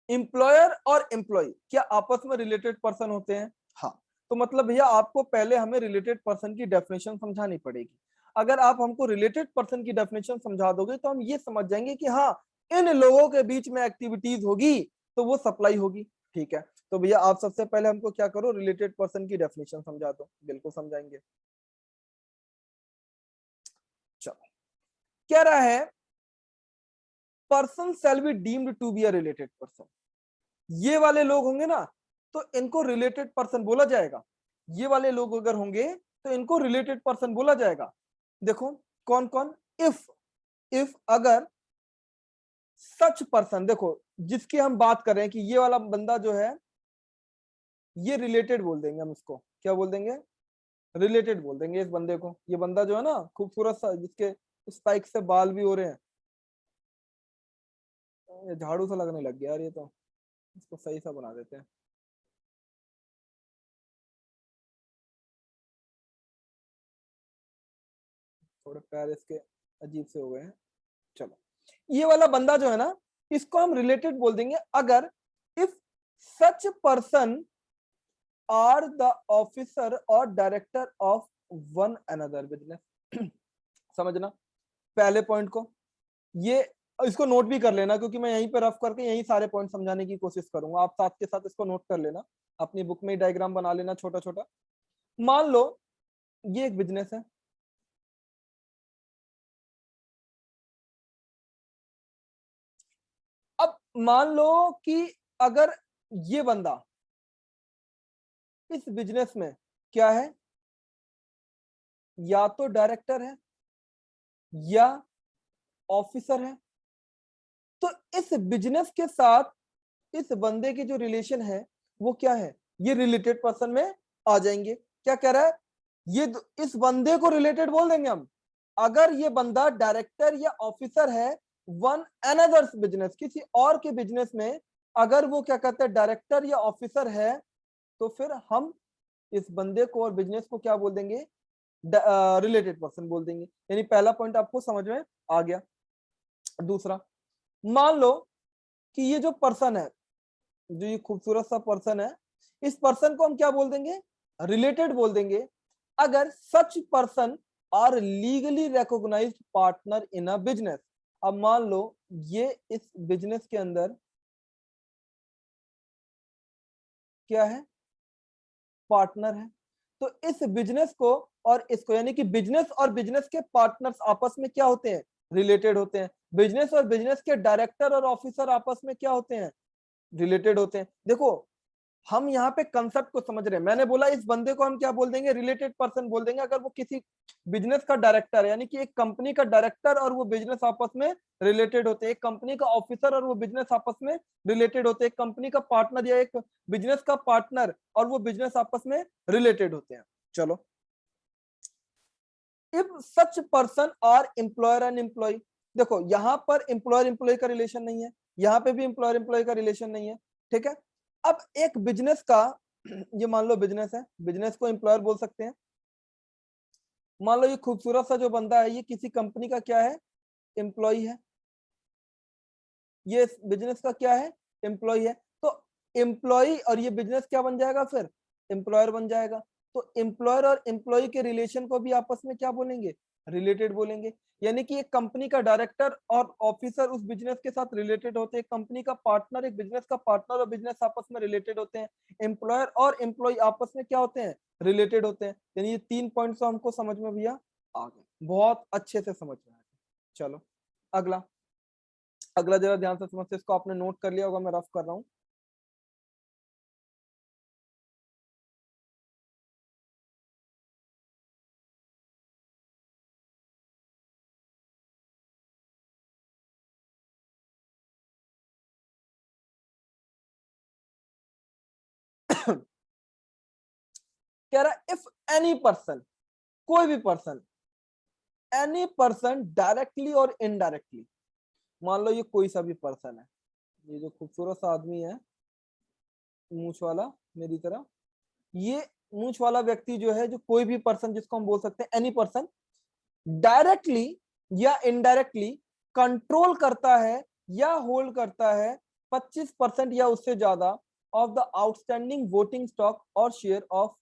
एम्प्लॉयर और एम्प्लॉय क्या आपस में रिलेटेड पर्सन होते हैं? हाँ। तो मतलब भैया आपको पहले हमें रिलेटेड पर्सन की डेफिनेशन समझानी पड़ेगी। अगर आप हमको रिलेटेड पर्सन की डेफिनेशन समझा दोगे तो हम ये समझ जाएंगे कि हाँ, इन लोगों के बीच में एक्टिविटीज होगी तो वो सप्लाई होगी। ठीक है, तो भैया आप सबसे पहले हमको क्या करो, रिलेटेड पर्सन की डेफिनेशन समझा दो। बिल्कुल समझाएंगे। चलो, क्या रहा है, person shall be deemed to be a related person. ये वाले लोग होंगे ना, तो इनको रिलेटेड पर्सन बोला जाएगा। ये वाले लोग अगर होंगे तो इनको रिलेटेड पर्सन बोला जाएगा। देखो कौन कौन, इफ अगर सच पर्सन, देखो जिसकी हम बात कर रहे हैं कि ये वाला बंदा जो है, ये रिलेटेड बोल देंगे हम इसको, क्या बोल देंगे, रिलेटेड बोल देंगे इस बंदे को। ये बंदा जो है ना खूबसूरत सा, जिसके स्पाइक से बाल भी हो रहे हैं, ये झाड़ू सा लगने लग गया यार, ये तो इसको सही सा बना देते हैं। थोड़े पैर इसके अजीब से हो गए हैं। चलो, ये वाला बंदा जो है ना, इसको हम रिलेटेड बोल देंगे अगर if such person are the officer और director of one another business. समझना पहले पॉइंट को, ये इसको नोट भी कर लेना, क्योंकि मैं यहीं पे रफ करके यहीं सारे पॉइंट समझाने की कोशिश करूंगा। आप साथ के साथ इसको नोट कर लेना, अपनी बुक में डायग्राम बना लेना छोटा छोटा। मान लो ये एक बिजनेस है, अब मान लो कि अगर ये बंदा इस बिजनेस में क्या है, या तो डायरेक्टर है या ऑफिसर है, तो इस बिजनेस के साथ इस बंदे की जो रिलेशन है वो क्या है, ये रिलेटेड पर्सन में आ जाएंगे। क्या कह रहा है, ये इस बंदे को रिलेटेड बोल देंगे हम अगर ये बंदा डायरेक्टर या ऑफिसर है वन अनदर्स बिजनेस, किसी और के बिजनेस में अगर वो क्या कहते हैं डायरेक्टर या ऑफिसर है, तो फिर हम इस बंदे को और बिजनेस को क्या बोल देंगे, रिलेटेड पर्सन बोल देंगे। यानी पहला पॉइंट आपको समझ में आ गया। दूसरा, मान लो कि ये जो पर्सन है, जो ये खूबसूरत सा पर्सन है, इस पर्सन को हम क्या बोल देंगे, रिलेटेड बोल देंगे, अगर such person are legally recognised partner in a business. अब मान लो ये इस बिजनेस के अंदर क्या है, पार्टनर है, तो इस बिजनेस को और इसको, यानी कि बिजनेस और बिजनेस के पार्टनर्स आपस में क्या होते हैं, रिलेटेड होते हैं। बिजनेस और बिजनेस के डायरेक्टर और ऑफिसर आपस में क्या होते हैं, रिलेटेड होते हैं। देखो हम यहाँ पे कंसेप्ट को समझ रहे हैं। मैंने बोला इस बंदे को हम क्या बोल देंगे, रिलेटेड पर्सन बोल देंगे, अगर वो किसी बिजनेस का डायरेक्टर है, यानी कि एक कंपनी का डायरेक्टर और वो बिजनेस आपस में रिलेटेड होते हैं, एक कंपनी का ऑफिसर और वो बिजनेस आपस में रिलेटेड होते हैं, एक कंपनी का पार्टनर या एक बिजनेस का पार्टनर और वो बिजनेस आपस में रिलेटेड होते हैं। चलो, if such person are employer and employee, देखो यहां पर एम्प्लॉयर एम्प्लॉय का रिलेशन नहीं है, यहां पे भी एम्प्लॉयर एम्प्लॉय का रिलेशन नहीं है, ठीक है। अब एक बिजनेस का, ये मान लो बिजनेस है, बिजनेस को एम्प्लॉयर बोल सकते हैं। मान लो ये खूबसूरत सा जो बंदा है, ये किसी कंपनी का क्या है, एम्प्लॉय है, ये बिजनेस का क्या है, एम्प्लॉय है। तो एम्प्लॉय और ये बिजनेस क्या बन जाएगा, फिर एम्प्लॉयर बन जाएगा। तो एम्प्लॉयर और एम्प्लॉय के रिलेशन को भी आपस में क्या बोलेंगे, रिलेटेड बोलेंगे। यानी कि एक कंपनी का डायरेक्टर और ऑफिसर उस बिजनेस के साथ रिलेटेड होते हैं, कंपनी का पार्टनर एक बिजनेस का पार्टनर और बिजनेस आपस में रिलेटेड होते हैं, एम्प्लॉयर और एम्प्लॉय आपस में क्या होते हैं, रिलेटेड होते हैं। यानी ये 3 पॉइंट्स हमको समझ में भैया आ गए, बहुत अच्छे से समझ में आ गए। चलो अगला, अगला जरा ध्यान से समझते, इसको आपने नोट कर लिया होगा, मैं रफ कर रहा हूँ। कह रहा इफ एनी पर्सन, कोई भी पर्सन, एनी पर्सन डायरेक्टली और इनडायरेक्टली, मान लो ये कोई सा भी पर्सन है, ये जो खूबसूरत सा आदमी है मूछ वाला मेरी तरह, ये मूछ वाला व्यक्ति जो है, जो कोई भी पर्सन जिसको हम बोल सकते हैं एनी पर्सन, डायरेक्टली या इनडायरेक्टली कंट्रोल करता है या होल्ड करता है 25% या उससे ज्यादा of the outstanding voting stock और शेयर ऑफ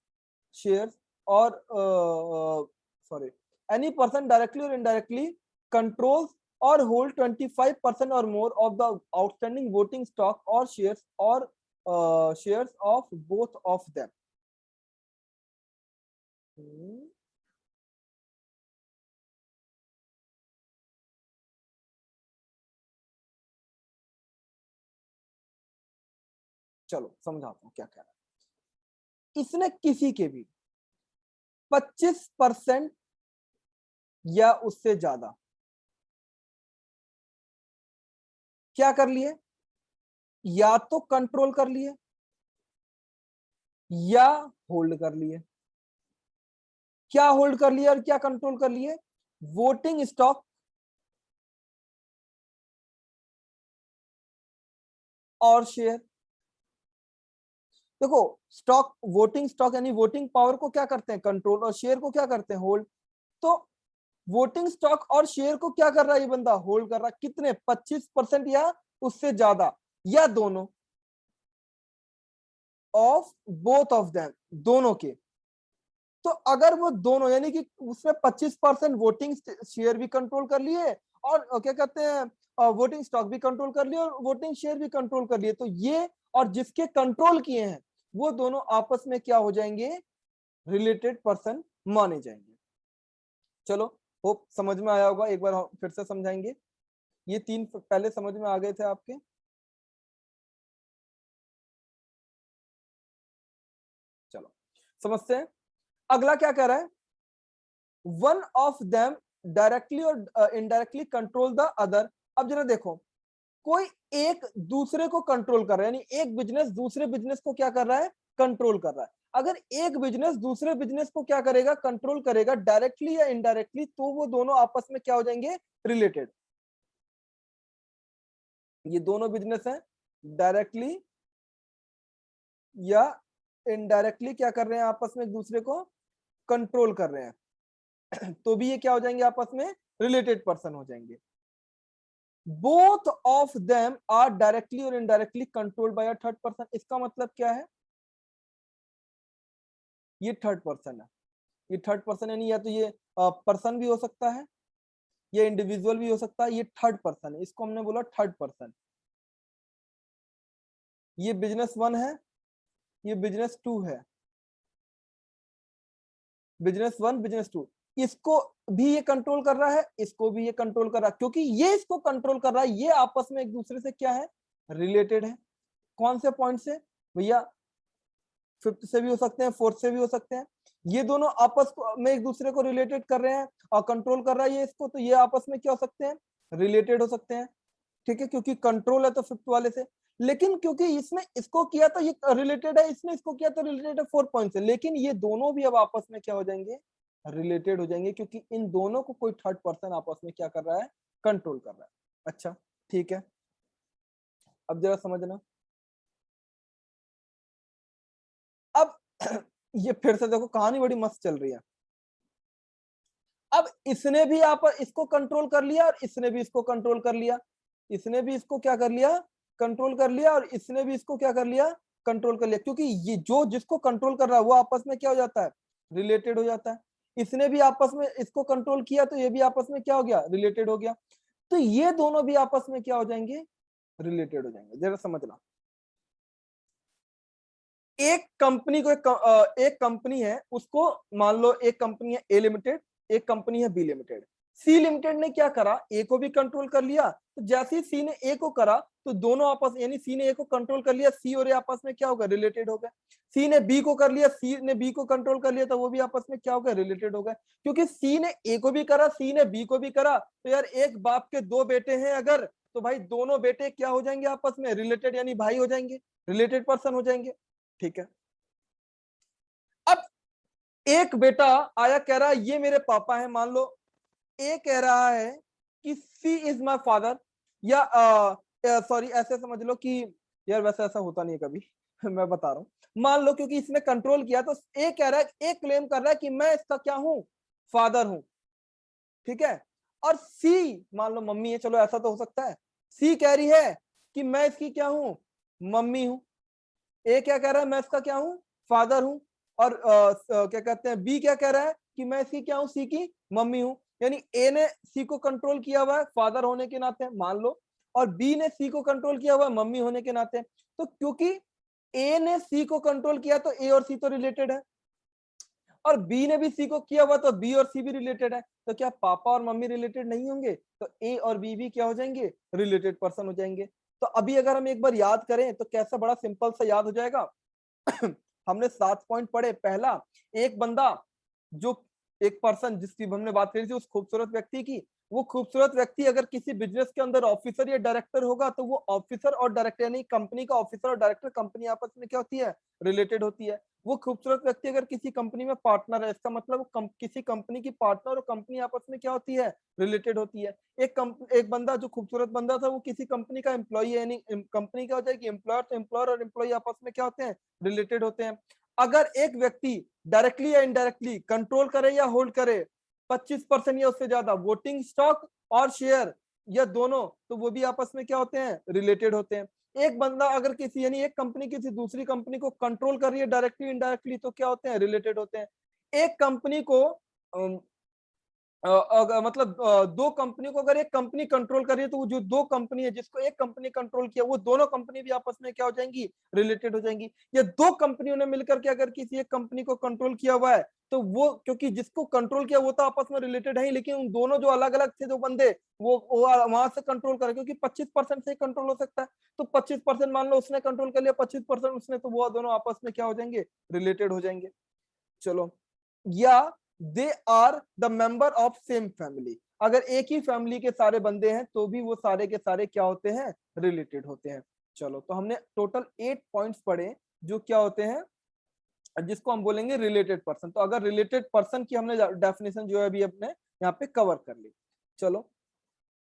शेयर्स, और सॉरी, एनी पर्सन डायरेक्टली और इनडायरेक्टली कंट्रोल्स और होल्ड 25% और more of the outstanding voting stock और शेयर्स, और shares of both of them. चलो समझाता हूँ क्या कह रहा है। इसने किसी के भी 25% या उससे ज्यादा क्या कर लिए, या तो कंट्रोल कर लिए या होल्ड कर लिए। क्या होल्ड कर लिया और क्या कंट्रोल कर लिए, वोटिंग स्टॉक और शेयर। देखो स्टॉक, वोटिंग स्टॉक यानी वोटिंग पावर को क्या करते हैं, कंट्रोल, और शेयर को क्या करते हैं, होल्ड। तो वोटिंग स्टॉक और शेयर को क्या कर रहा है ये बंदा, होल्ड कर रहा है। कितने, 25% या उससे ज्यादा, या दोनों, ऑफ बोथ ऑफ देम, दोनों के। तो अगर वो दोनों, यानी कि उसने 25% वोटिंग शेयर भी कंट्रोल कर लिए और क्या कहते हैं वोटिंग स्टॉक भी कंट्रोल कर लिए और वोटिंग शेयर भी कंट्रोल कर लिए, तो ये और जिसके कंट्रोल किए हैं वो दोनों आपस में क्या हो जाएंगे, रिलेटेड पर्सन माने जाएंगे। चलो होप समझ में आया होगा, एक बार फिर से समझाएंगे। ये 3 पहले समझ में आ गए थे आपके। चलो समझते हैं, अगला क्या कह रहा है, वन ऑफ देम डायरेक्टली और इनडायरेक्टली कंट्रोल द अदर। अब जरा देखो, कोई एक दूसरे को कंट्रोल कर रहा है, यानी एक बिजनेस दूसरे बिजनेस को क्या कर रहा है, कंट्रोल कर रहा है। अगर एक बिजनेस दूसरे बिजनेस को क्या करेगा, कंट्रोल करेगा डायरेक्टली या इनडायरेक्टली, तो वो दोनों आपस में क्या हो जाएंगे, रिलेटेड। ये दोनों बिजनेस हैं, डायरेक्टली या इनडायरेक्टली क्या कर रहे हैं, आपस में एक दूसरे को कंट्रोल कर रहे हैं तो भी ये क्या हो जाएंगे, आपस में रिलेटेड पर्सन हो जाएंगे। Both of them are directly और indirectly controlled by a third person. इसका मतलब क्या है, ये थर्ड पर्सन है, ये थर्ड पर्सन यानी या तो ये पर्सन भी हो सकता है, ये इंडिविजुअल भी हो सकता है, ये थर्ड पर्सन है, इसको हमने बोला थर्ड पर्सन। ये बिजनेस 1 है, ये बिजनेस 2 है, बिजनेस 1 बिजनेस 2, इसको भी ये कंट्रोल कर रहा है, इसको भी ये कंट्रोल कर रहा है, क्योंकि ये इसको कंट्रोल कर रहा है, ये आपस में एक दूसरे से क्या है, रिलेटेड है। कौन से पॉइंट से भैया, फिफ्थ से भी हो सकते हैं, फोर्थ से भी हो सकते हैं। ये दोनों आपस में एक दूसरे को रिलेटेड कर रहे हैं और कंट्रोल कर रहा है ये इसको, तो ये आपस में क्या हो सकते हैं, रिलेटेड हो सकते हैं। ठीक है, क्योंकि कंट्रोल है तो फिफ्थ वाले से। लेकिन क्योंकि इसने इसको किया तो ये रिलेटेड है, इसने इसको किया तो रिलेटेड है 4 पॉइंट से, लेकिन ये दोनों भी अब आपस में क्या हो जाएंगे, रिलेटेड हो जाएंगे, क्योंकि इन दोनों को कोई थर्ड पर्सन आपस में क्या कर रहा है, कंट्रोल कर रहा है। अच्छा ठीक है, अब जरा समझना। अब ये फिर से देखो कहानी बड़ी मस्त चल रही है। अब इसने भी आप इसको कंट्रोल कर लिया और इसने भी इसको कंट्रोल कर लिया, इसने भी इसको क्या कर लिया, कंट्रोल कर लिया, और इसने भी इसको क्या कर लिया, कंट्रोल कर लिया, क्योंकि ये जो जिसको कंट्रोल कर रहा है वो आपस में क्या हो जाता है, रिलेटेड हो जाता है। इसने भी आपस में इसको कंट्रोल किया तो ये भी आपस में क्या हो गया, रिलेटेड हो गया। तो ये दोनों भी आपस में क्या हो जाएंगे, रिलेटेड हो जाएंगे। जरा समझना, एक कंपनी को एक कंपनी है, उसको मान लो एक कंपनी है ए लिमिटेड, एक कंपनी है बी लिमिटेड। सी लिमिटेड ने क्या करा, ए को भी कंट्रोल कर लिया, तो जैसे ही सी ने ए को करा तो दोनों आपस, यानी सी ने ए को कंट्रोल कर लिया, सी और ए आपस में क्या होगा, रिलेटेड हो गए। सी ने बी को कर लिया, सी ने बी को कंट्रोल कर लिया, तो वो भी आपस में क्या हो गया, रिलेटेड हो गए। क्योंकि सी ने ए को भी करा, सी ने बी को भी करा, तो यार एक बाप के दो बेटे हैं अगर, तो भाई दोनों बेटे क्या हो जाएंगे, आपस में रिलेटेड, यानी भाई हो जाएंगे, रिलेटेड पर्सन हो जाएंगे। ठीक है, अब एक बेटा आया कह रहा है ये मेरे पापा है, मान लो ए कह रहा है कि सी इज माई फादर, या सॉरी ऐसे समझ लो कि, यार वैसे ऐसा होता नहीं है कभी मैं बता रहा हूं, मान लो क्योंकि इसने कंट्रोल किया तो ए कह रहा है, ए क्लेम कर रहा है कि मैं इसका क्या हूं, फादर हूं। ठीक है, और सी मान लो मम्मी है, चलो ऐसा तो हो सकता है, सी कह रही है कि मैं इसकी क्या हूं, मम्मी हूं। ए क्या कह रहा है, मैं इसका क्या हूं, फादर हूं। और क्या कहते हैं, बी क्या कह रहा है कि मैं इसकी क्या हूं, सी की मम्मी हूं। यानी ए ने सी को कंट्रोल किया हुआ है फादर होने के नाते मान लो, और बी ने सी को कंट्रोल किया हुआ है मम्मी होने के नाते। तो क्योंकि ए ने सी को कंट्रोल किया तो ए और सी तो रिलेटेड है, और बी ने भी सी को किया हुआ तो बी और सी भी रिलेटेड है। तो क्या पापा और मम्मी रिलेटेड नहीं होंगे, तो ए और बी भी क्या हो जाएंगे, रिलेटेड पर्सन हो जाएंगे। तो अभी अगर हम एक बार याद करें तो कैसा बड़ा सिंपल सा याद हो जाएगा हमने 7 पॉइंट पढ़े। पहला, एक बंदा, जो एक पर्सन जिसकी हमने बात करी थी उस खूबसूरत व्यक्ति की, वो खूबसूरत व्यक्ति अगर किसी बिजनेस के अंदर ऑफिसर या डायरेक्टर होगा तो वो ऑफिसर और डायरेक्टर, यानी कंपनी का ऑफिसर और डायरेक्टर, कंपनी आपस में क्या होती है, रिलेटेड होती है। वो खूबसूरत व्यक्ति अगर किसी कंपनी में पार्टनर है, इसका मतलब किसी कंपनी की पार्टनर और कंपनी आपस में क्या होती है, रिलेटेड होती है। एक बंदा जो खूबसूरत बंदा था वो किसी कंपनी का एम्प्लॉय है, यानी कंपनी क्या हो जाएगी, एम्प्लॉयर, तो एम्प्लॉयर और एम्प्लॉय आपस में क्या होते हैं, रिलेटेड होते हैं। अगर एक व्यक्ति डायरेक्टली या इनडायरेक्टली कंट्रोल करे या होल्ड करे 25% या उससे ज्यादा वोटिंग स्टॉक और शेयर, या दोनों, तो वो भी आपस में क्या होते हैं, रिलेटेड होते हैं। एक बंदा अगर किसी, यानी एक कंपनी किसी दूसरी कंपनी को कंट्रोल कर रही है डायरेक्टली इनडायरेक्टली, तो क्या होते हैं, रिलेटेड होते हैं। एक कंपनी को मतलब दो कंपनी को अगर एक कंपनी कंट्रोल कर रही है, तो वो जो दो कंपनी है जिसको एक कंपनी कंट्रोल किया, वो दोनों कंपनी भी आपस में क्या हो जाएंगी, रिलेटेड हो जाएंगी। या दो कंपनियों ने मिलकर के अगर किसी एक कंपनी को कंट्रोल किया हुआ है, तो वो क्योंकि जिसको कंट्रोल किया वो तो आपस में रिलेटेड है ही, लेकिन उन दोनों जो अलग अलग थे जो बंदे, वो वहां से कंट्रोल करे, क्योंकि 25% से कंट्रोल हो सकता है। तो 25% मान लो उसने कंट्रोल कर लिया, 25% उसने, तो वो दोनों आपस में क्या हो जाएंगे, रिलेटेड हो जाएंगे। चलो, या they are the member of same family, अगर एक ही फैमिली के सारे बंदे हैं तो भी वो सारे के सारे क्या होते हैं, रिलेटेड होते हैं। चलो, तो हमने टोटल 8 पॉइंट्स पढ़े जो क्या होते हैं, जिसको हम बोलेंगे रिलेटेड पर्सन। तो अगर रिलेटेड पर्सन की हमने डेफिनेशन जो है अभी अपने यहाँ पे कवर कर ली। चलो,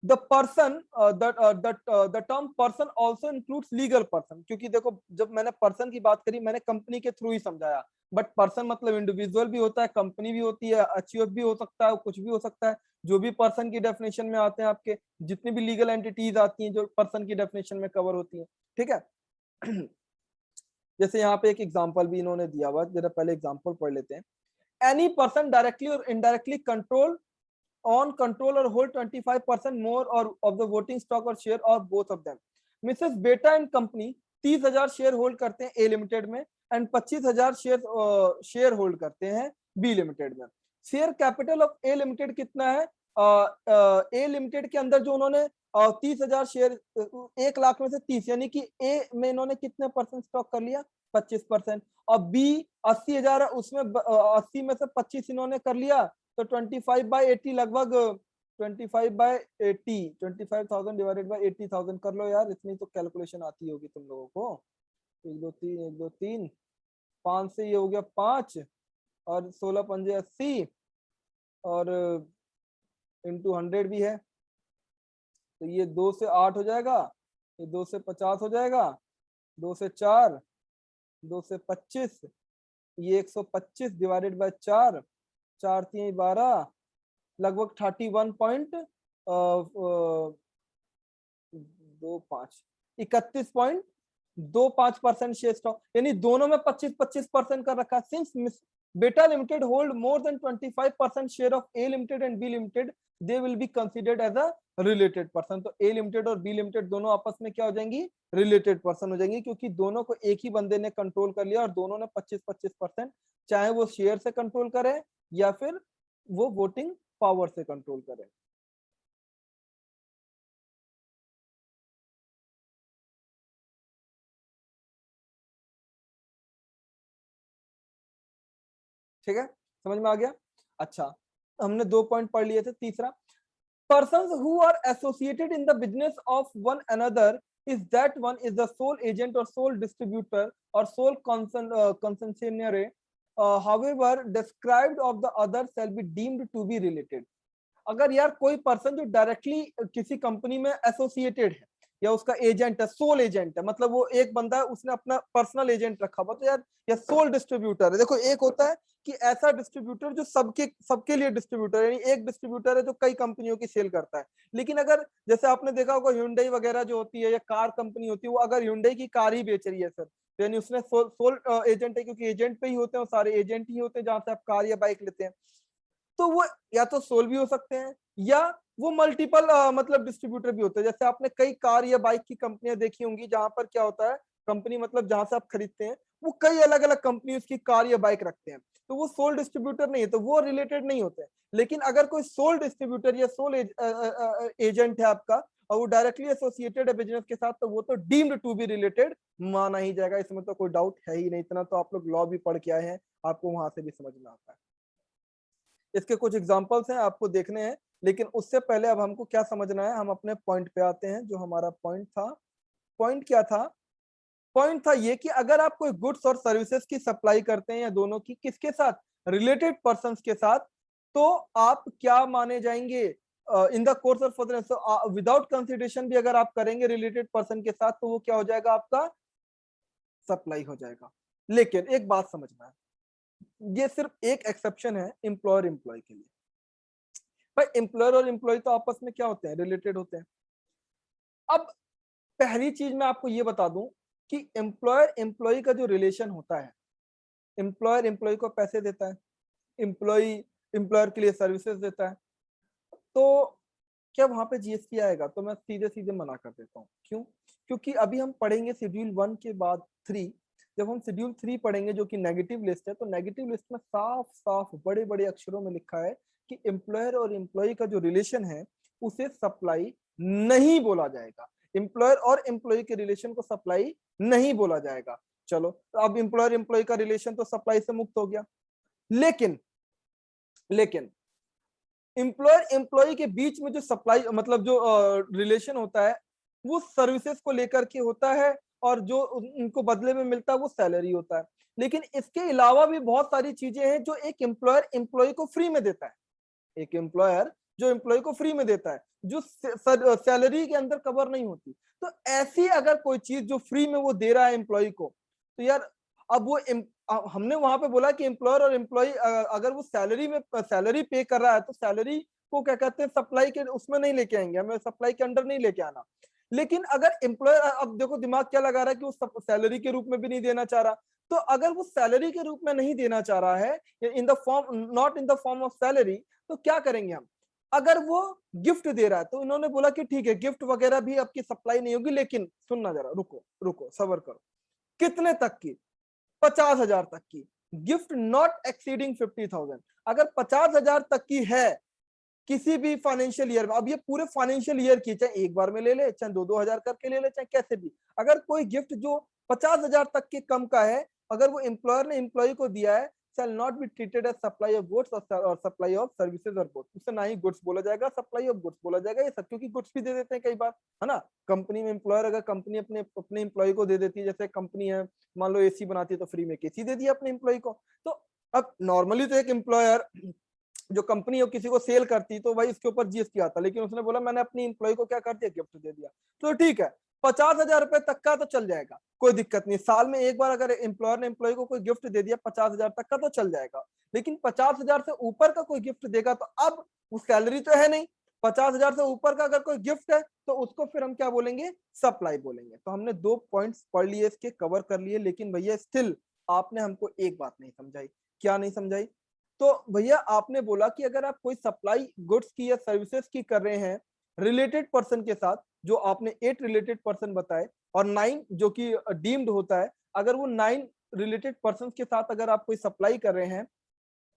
the person the term person also includes legal person, क्योंकि देखो जब मैंने पर्सन की बात करी मैंने कंपनी के थ्रू ही समझाया, बट पर्सन मतलब इंडिविजुअल भी होता है, कंपनी भी होती है, अचीव भी हो सकता है, कुछ भी हो सकता है। जो भी पर्सन की डेफिनेशन में आते हैं, आपके जितनी भी लीगल एंटिटीज आती हैं जो पर्सन की डेफिनेशन में कवर होती है, ठीक है। जैसे यहाँ पे एक एग्जांपल भी इन्होंने दिया हुआ, जरा पहले एग्जांपल पढ़ लेते हैं। एनी पर्सन डायरेक्टली और indirectly control on control or hold 25% more or of the voting stock or share or both of them। Mrs बेटा एंड कंपनी 30,000 शेयर होल्ड करते हैं ए लिमिटेड में एंड 25,000 शेयर होल्ड करते हैं बी लिमिटेड में। Share capital of A limited कितना है? ए limited के अंदर जो उन्होंने 30,000 शेयर, 1 लाख में से 30, यानी कि ए में इन्होंने कितने परसेंट स्टॉक कर लिया? 25%। और बी 80,000 है, उसमें 80 में से 25 इन्होंने कर लिया, तो 25/80 लगभग 25/80, 25,000 डिवाइडेड बाय 80,000 कर लो यार, इतनी तो कैलकुलेशन आती होगी तुम लोगों को। 1 2 3 1 2 3 5 से ये हो गया 5 और 16 पंजे 80 और इंटू 100 भी है, तो ये 2 से 8 हो जाएगा, ये 2 से 50 हो जाएगा, 2 से 4, 2 से 25, ये 125 डिवाइडेड बाय 4, 4 3 12, लगभग 31.25% शेयर स्टॉक, यानी दोनों में 25-25% का रखा। Since beta limited hold more than 25% share of A limited and B limited, they will be considered as a related person. तो ए लिमिटेड और बी लिमिटेड दोनों आपस में क्या हो जाएंगी? रिलेटेड पर्सन हो जाएंगी, क्योंकि दोनों को एक ही बंदे ने कंट्रोल कर लिया और दोनों ने 25-25%, चाहे वो शेयर से कंट्रोल करे या फिर वो वोटिंग पावर से कंट्रोल करे। ठीक है, समझ में आ गया? अच्छा, हमने 2 पॉइंट पढ़ लिए थे। तीसरा, persons who are associated in the business of one another is that one is the sole agent or sole distributor or sole concessionaire, however described of the other shall be deemed to be related। अगर यार कोई person जो directly किसी company में associated है या उसका agent है, सोल एजेंट है, मतलब वो एक बंदा है उसने अपना पर्सनल एजेंट रखा हुआ, तो यार ये सोल डिस्ट्रीब्यूटर है। देखो, एक होता है कि ऐसा डिस्ट्रीब्यूटर जो सबके सबके लिए डिस्ट्रीब्यूटर, यानी एक डिस्ट्रीब्यूटर है जो कई कंपनियों की सेल करता है। लेकिन अगर जैसे आपने देखा होगा Hyundai वगैरह जो होती है या कार कंपनी होती है, वो अगर Hyundai की कार ही बेच रही है सर, तो यानी उसने सोल एजेंट है, क्योंकि एजेंट पे ही होते हैं, सारे एजेंट ही होते हैं जहां से आप कार या बाइक लेते हैं। तो वो या तो सोल भी हो सकते हैं या वो मल्टीपल मतलब डिस्ट्रीब्यूटर भी होते हैं। जैसे आपने कई कार या बाइक की कंपनियां देखी होंगी जहां पर क्या होता है, कंपनी मतलब जहां से आप खरीदते हैं वो कई अलग अलग कंपनी उसकी कार या बाइक रखते हैं, तो वो सोल डिस्ट्रीब्यूटर नहीं है, तो वो रिलेटेड नहीं होते हैं। लेकिन अगर कोई सोल डिस्ट्रीब्यूटर या सोल एजेंट है आपका और वो डायरेक्टली एसोसिएटेड है बिजनेस के साथ, तो वो तो डीम्ड टू बी रिलेटेड माना ही जाएगा, इसमें तो कोई डाउट है ही नहीं। इतना तो आप लोग लॉ भी पढ़ के आए हैं, आपको वहां से भी समझ में आता है। इसके कुछ एग्जांपल्स हैं, आपको देखने हैं, लेकिन उससे पहले अब हमको क्या समझना है, हम अपने पॉइंट पे आते हैं। जो हमारा पॉइंट था, पॉइंट क्या था? पॉइंट था ये कि अगर आप कोई गुड्स और सर्विसेज की सप्लाई करते हैं या दोनों की, किसके साथ? रिलेटेड पर्संस के साथ, तो आप क्या माने जाएंगे? इन the course of further without consideration भी अगर आप करेंगे रिलेटेड पर्सन के साथ, तो वो क्या हो जाएगा? आपका सप्लाई हो जाएगा। लेकिन एक बात समझना है, ये सिर्फ एक एक्सेप्शन है एम्प्लॉयर एम्प्लॉय के लिए। भाई एम्प्लॉयर और एम्प्लॉय तो आपस में क्या होते हैं? रिलेटेड होते हैं। अब पहली चीज मैं आपको ये बता दूं कि एम्प्लॉयर एम्प्लॉय का जो रिलेशन होता है, एम्प्लॉयर एम्प्लॉय को पैसे देता है, एम्प्लॉय एम्प्लॉयर के लिए सर्विसेज देता है, तो क्या वहां पे जीएसटी आएगा? तो मैं सीधे सीधे मना कर देता हूँ। क्यों? क्योंकि अभी हम पढ़ेंगे शेड्यूल 1 के बाद 3, जब हम शेड्यूल 3 पढ़ेंगे जो कि नेगेटिव लिस्ट है, तो नेगेटिव लिस्ट में साफ साफ बड़े बड़े अक्षरों में लिखा है कि एम्प्लॉयर और एम्प्लॉय का जो रिलेशन है उसे सप्लाई नहीं बोला जाएगा। एम्प्लॉयर और एम्प्लॉय के रिलेशन को सप्लाई नहीं बोला जाएगा। चलो, तो अब एम्प्लॉयर एम्प्लॉय का रिलेशन तो सप्लाई से मुक्त हो गया। लेकिन लेकिन एम्प्लॉयर एम्प्लॉय के बीच में जो सप्लाई मतलब जो रिलेशन होता है, वो सर्विसेज को लेकर के होता है और जो उनको बदले में मिलता है वो सैलरी होता है। लेकिन इसके अलावा भी बहुत सारी चीजें हैं जो एक एम्प्लॉयर एम्प्लॉय को फ्री में देता है। एक एम्प्लॉयर जो एम्प्लॉय को फ्री में देता है, जो सैलरी के अंदर कवर नहीं होती। तो ऐसी अगर कोई चीज जो फ्री में वो दे रहा है एम्प्लॉय को, तो यार अब वो हमने वहां पे बोला कि एम्प्लॉयर और एम्प्लॉय अगर वो सैलरी में सैलरी पे कर रहा है तो सैलरी को क्या कहते हैं, सप्लाई के उसमें नहीं लेके आएंगे, हमें सप्लाई के अंडर नहीं लेके आना। लेकिन अगर एम्प्लॉयर, अब देखो दिमाग क्या लगा रहा है कि वो सैलरी के रूप में भी नहीं देना चाह रहा, तो अगर वो सैलरी के रूप में नहीं देना चाह रहा है, in the form, not in the form of salary, तो क्या करेंगे हम? अगर वो गिफ्ट दे रहा है तो इन्होंने बोला कि ठीक है गिफ्ट वगैरह भी आपकी सप्लाई नहीं होगी, लेकिन सुनना जरा, रुको रुको सबर करो। कितने तक की? 50,000 तक की। Gift not exceeding 50,000। अगर 50,000 तक की है किसी भी फाइनेंशियल ईयर में, अब ये पूरे फाइनेंशियल ईयर की, चाहे एक बार में ले ले, चाहे 2-2 हजार करके ले ले, चाहे कैसे भी, अगर कोई गिफ्ट जो 50,000 तक के कम का है, अगर वो एम्प्लॉयर ने एम्प्लॉय को दिया है, shall not be treated as supply of goods और सप्लाई ऑफ सर्विसेज और बोथ। उससे ना ही गुड्स बोला जाएगा, सप्लाई ऑफ गुड्स बोला जाएगा। ये सब क्योंकि गुड्स भी दे देते हैं कई बार, है ना। कंपनी में एम्प्लॉयर, अगर कंपनी अपने अपने एम्प्लॉय को दे देती है, जैसे कंपनी है मान लो एसी बनाती है तो फ्री में एसी दे दिया अपने एम्प्लॉय को। तो अब नॉर्मली तो एक एम्प्लॉयर जो कंपनी हो किसी को सेल करती तो भाई इसके ऊपर जीएसटी आता, लेकिन उसने बोला मैंने अपनी एम्प्लॉय को क्या कर दिया, गिफ्ट दे दिया, तो ठीक है 50,000 रुपए तक का तो चल जाएगा, कोई दिक्कत नहीं। साल में एक बार अगर एम्प्लॉयर ने एम्प्लॉय को कोई गिफ्ट दे दिया 50,000 तक का तो चल जाएगा। लेकिन 50,000 से ऊपर का कोई गिफ्ट देगा तो अब वो सैलरी तो है नहीं, 50,000 से ऊपर का अगर कोई गिफ्ट है तो उसको फिर हम क्या बोलेंगे, सप्लाई बोलेंगे। तो हमने 2 पॉइंट्स पढ़ लिए, इसके कवर कर लिए, लेकिन भैया स्टिल आपने हमको एक बात नहीं समझाई। क्या नहीं समझाई? तो भैया आपने बोला कि अगर आप कोई सप्लाई गुड्स की या सर्विसेज की कर रहे हैं रिलेटेड पर्सन के साथ, जो आपने 8 रिलेटेड पर्सन बताए और 9 जो कि डीम्ड होता है, अगर वो 9 रिलेटेड पर्सन के साथ अगर आप कोई सप्लाई कर रहे हैं,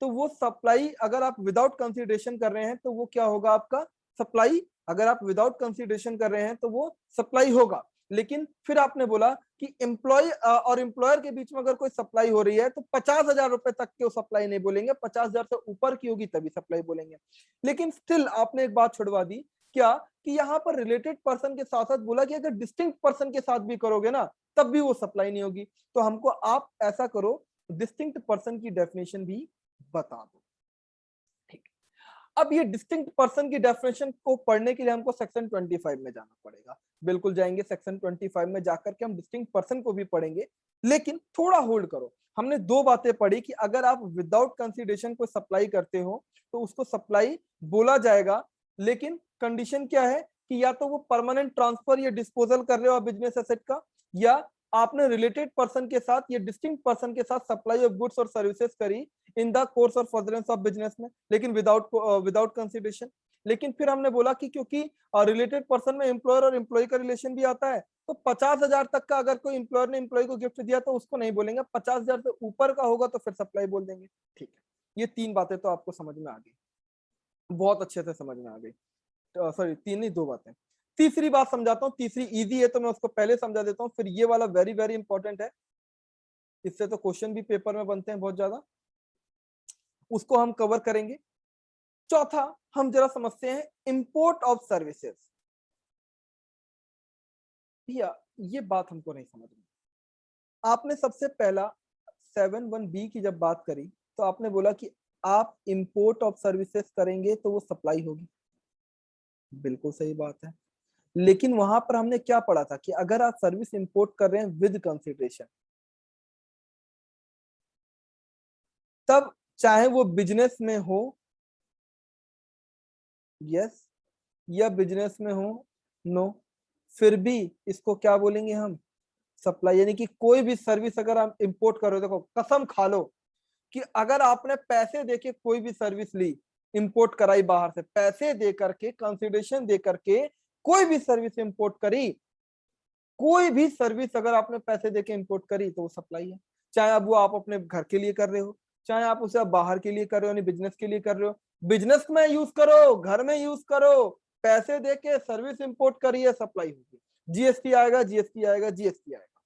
तो वो सप्लाई अगर आप विदाउट कंसिडरेशन कर रहे हैं तो वो क्या होगा आपका, सप्लाई। अगर आप विदाउट कंसिडरेशन कर रहे हैं तो वो सप्लाई होगा। लेकिन फिर आपने बोला कि एम्प्लॉय और एम्प्लॉयर के बीच में अगर कोई सप्लाई हो रही है तो 50,000 रुपए तक के सप्लाई नहीं बोलेंगे, 50,000 से ऊपर की होगी तभी सप्लाई बोलेंगे। लेकिन स्टिल आपने एक बात छुड़वा दी, क्या कि यहाँ पर रिलेटेड पर्सन के साथ साथ बोला कि अगर डिस्टिंक्ट पर्सन के साथ भी करोगे ना तब भी वो सप्लाई नहीं होगी। तो हमको आप ऐसा करो, डिस्टिंक्ट पर्सन की डेफिनेशन भी बता दो। ठीक, अब ये डिस्टिंक्ट पर्सन की डेफिनेशन को पढ़ने के लिए हमको सेक्शन 25 में जाना पड़ेगा। बिल्कुल जाएंगे, सेक्शन 25 में जाकर के हम डिस्टिंक्ट पर्सन को भी पढ़ेंगे। लेकिन थोड़ा होल्ड करो, हमने 2 बातें पढ़ी कि अगर आप विदाउट कंसिडरेशन को सप्लाई करते हो तो उसको सप्लाई बोला जाएगा। लेकिन कंडीशन क्या है कि या तो वो परमानेंट ट्रांसफर या डिस्पोजल कर रहे हो बिजनेस एसेट का, या आपने रिलेटेड पर्सन के साथ या डिस्टिंक्ट पर्सन के साथ सप्लाई ऑफ गुड्स और सर्विसेज करी इन द कोर्स और फर्दरेंस ऑफ बिजनेस में, लेकिन विदाउट कंसिडरेशन। लेकिन फिर हमने बोला कि क्योंकि रिलेटेड पर्सन में एम्प्लॉयर और एम्प्लॉय का रिलेशन भी आता है, तो 50,000 तक का अगर कोई एम्प्लॉयर ने एम्प्लॉय को गिफ्ट दिया तो उसको नहीं बोलेंगे, 50,000 से ऊपर का होगा तो फिर सप्लाई बोल देंगे। ठीक है, ये 3 बातें तो आपको समझ में आ गई, बहुत अच्छे से समझ में आ गई। सॉरी 3 नहीं, 2 बातें। तीसरी बात समझाता हूँ, तीसरी इजी है तो मैं उसको पहले समझा देता हूँ, फिर ये वाला वेरी वेरी इंपॉर्टेंट है, इससे तो क्वेश्चन भी पेपर में बनते हैं बहुत ज्यादा, उसको हम कवर करेंगे। चौथा हम जरा समझते हैं इंपोर्ट ऑफ सर्विसेज। भैया ये बात हमको नहीं समझ में, आपने सबसे पहला 7(1)(b) की जब बात करी तो आपने बोला कि आप इंपोर्ट ऑफ सर्विसेज करेंगे तो वो सप्लाई होगी, बिल्कुल सही बात है। लेकिन वहां पर हमने क्या पढ़ा था कि अगर आप सर्विस इंपोर्ट कर रहे हैं विद कंसिडरेशन, तब चाहे वो बिजनेस में हो, यस, या बिजनेस में हो, नो, फिर भी इसको क्या बोलेंगे हम, सप्लाई। यानी कि कोई भी सर्विस अगर आप इंपोर्ट कर रहे हो, देखो कसम खा लो कि अगर आपने पैसे देके कोई भी सर्विस ली, इंपोर्ट कराई बाहर से, पैसे दे करके कंसिडरेशन दे करके कोई भी सर्विस इंपोर्ट करी, कोई भी सर्विस अगर आपने पैसे देके इंपोर्ट करी तो वो सप्लाई है। चाहे अब वो आप अपने घर के लिए कर रहे हो, चाहे आप उसे बाहर के लिए कर रहे हो, यानी बिजनेस के लिए कर रहे हो, बिजनेस में यूज करो, घर में यूज करो, पैसे देके सर्विस इंपोर्ट करिए, सप्लाई होगी। जीएसटी आएगा, जीएसटी आएगा, जीएसटी आएगा,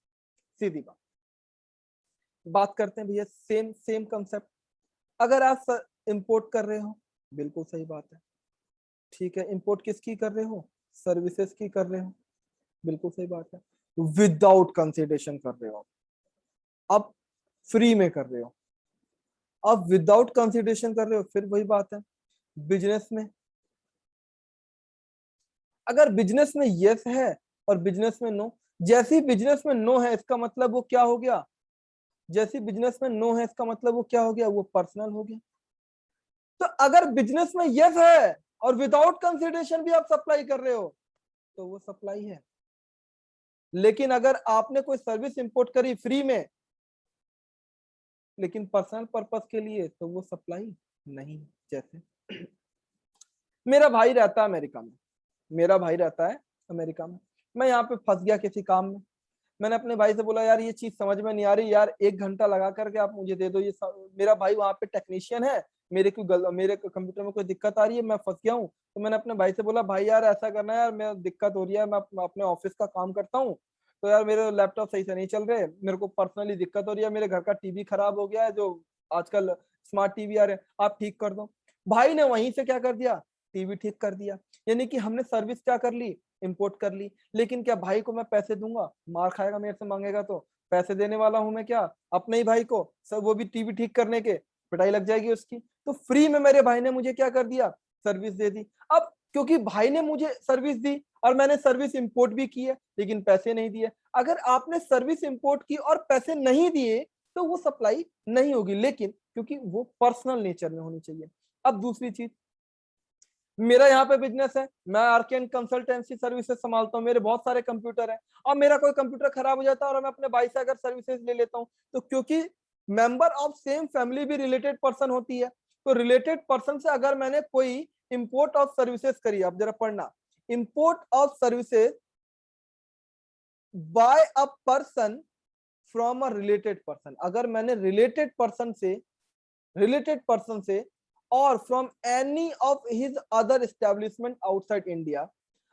सीधी बात करते हैं भैया। सेम सेम कंसेप्ट, अगर आप इंपोर्ट कर रहे हो, बिल्कुल सही बात है, ठीक है, इंपोर्ट किसकी कर रहे हो, सर्विसेज की कर रहे हो, बिल्कुल सही बात है। विदाउट कंसिडरेशन कर रहे हो, अब फ्री में कर रहे हो, अब विदाउट कंसिडरेशन कर रहे हो। फिर वही बात है बिजनेस में, अगर बिजनेस में यस है और बिजनेस में नो, जैसी बिजनेस में नो है इसका मतलब वो क्या हो गया, जैसी बिजनेस में नो है इसका मतलब वो क्या हो गया, वो पर्सनल हो गया। तो अगर बिजनेस में यस है और विदाउट कंसिडरेशन भी आप सप्लाई कर रहे हो तो वो सप्लाई है। लेकिन अगर आपने कोई सर्विस इंपोर्ट करी फ्री में लेकिन पर्सनल पर्पस के लिए तो वो सप्लाई नहीं। जैसे मेरा भाई रहता है अमेरिका में, मेरा भाई रहता है अमेरिका में, मैं यहाँ पे फंस गया किसी काम में। मैंने अपने भाई से बोला यार ये चीज समझ में नहीं आ रही यार, 1 घंटा लगा करके आप मुझे दे दो ये मेरा भाई वहां पे टेक्नीशियन है, मेरे कंप्यूटर में कोई दिक्कत आ रही है, मैं फंस गया हूँ। तो मैंने अपने भाई से बोला भाई यार ऐसा करना है यार, मेरा दिक्कत हो रही है, मैं अपने ऑफिस का काम करता हूँ तो यार मेरे लैपटॉप सही से नहीं चल रहे, मेरे को पर्सनली दिक्कत हो रही है, मेरे घर का टीवी खराब हो गया है, जो आजकल स्मार्ट टीवी आ रहे हैं, आप ठीक कर दो। भाई ने वहीं से क्या कर दिया, टीवी ठीक कर दिया। यानी कि हमने सर्विस क्या कर ली, इंपोर्ट कर ली। लेकिन क्या भाई को मैं पैसे दूंगा, मार खाएगा मेरे से मांगेगा तो, पैसे देने वाला हूं मैं क्या अपने ही भाई को, सब वो भी टीवी ठीक करने के, पिटाई लग जाएगी उसकी। तो फ्री में मेरे भाई ने मुझे क्या कर दिया, सर्विस दे दी। अब क्योंकि भाई ने मुझे सर्विस दी और मैंने सर्विस इंपोर्ट भी की है लेकिन पैसे नहीं दिए, अगर आपने सर्विस इंपोर्ट की और पैसे नहीं दिए तो वो सप्लाई नहीं होगी, लेकिन क्योंकि वो पर्सनल नेचर में होनी चाहिए। अब दूसरी चीज, मेरा यहाँ पे बिजनेस है, मैं आर्केन कंसल्टेंसी सर्विसेज संभालता हूँ, मेरे बहुत सारे कंप्यूटर हैं, और मेरा कोई कंप्यूटर खराब हो जाता है और मैं अपने भाई से अगर सर्विसेज ले लेता हूँ तो क्योंकि मेंबर ऑफ सेम फैमिली भी रिलेटेड पर्सन होती है, तो रिलेटेड पर्सन से अगर मैंने कोई इंपोर्ट ऑफ सर्विसेज करी, आप जरा पढ़ना, import of services by a person from a related person, अगर मैंने रिलेटेड पर्सन से और from any of his other establishment outside India,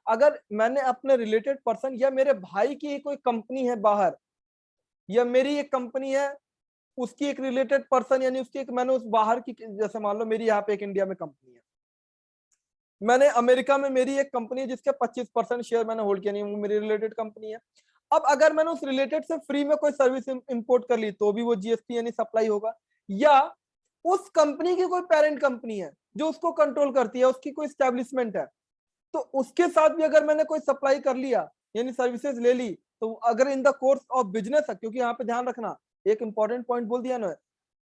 अगर मैंने अपने रिलेटेड पर्सन या मेरे भाई की कोई कंपनी है बाहर, या मेरी एक कंपनी है उसकी एक रिलेटेड पर्सन, यानी उसकी एक मैंने उस बाहर की, जैसे मान लो मेरी यहाँ पे एक इंडिया में कंपनी है, मैंने अमेरिका में मेरी एक कंपनी है जिसके 25% शेयर मैंने होल्ड किया, नहीं वो मेरी रिलेटेड कंपनी है। अब अगर मैंने उस रिलेटेड से फ्री में कोई सर्विस इंपोर्ट कर ली तो भी वो जीएसटी यानी सप्लाई होगा। या उस कंपनी की कोई पेरेंट कंपनी है जो उसको कंट्रोल करती है, उसकी कोई स्टैब्लिशमेंट है, तो उसके साथ भी अगर मैंने कोई सप्लाई कर लिया यानी सर्विसेज ले ली, तो अगर in the course of business है, क्योंकि यहाँ पे ध्यान रखना एक इंपॉर्टेंट पॉइंट बोल दिया ना,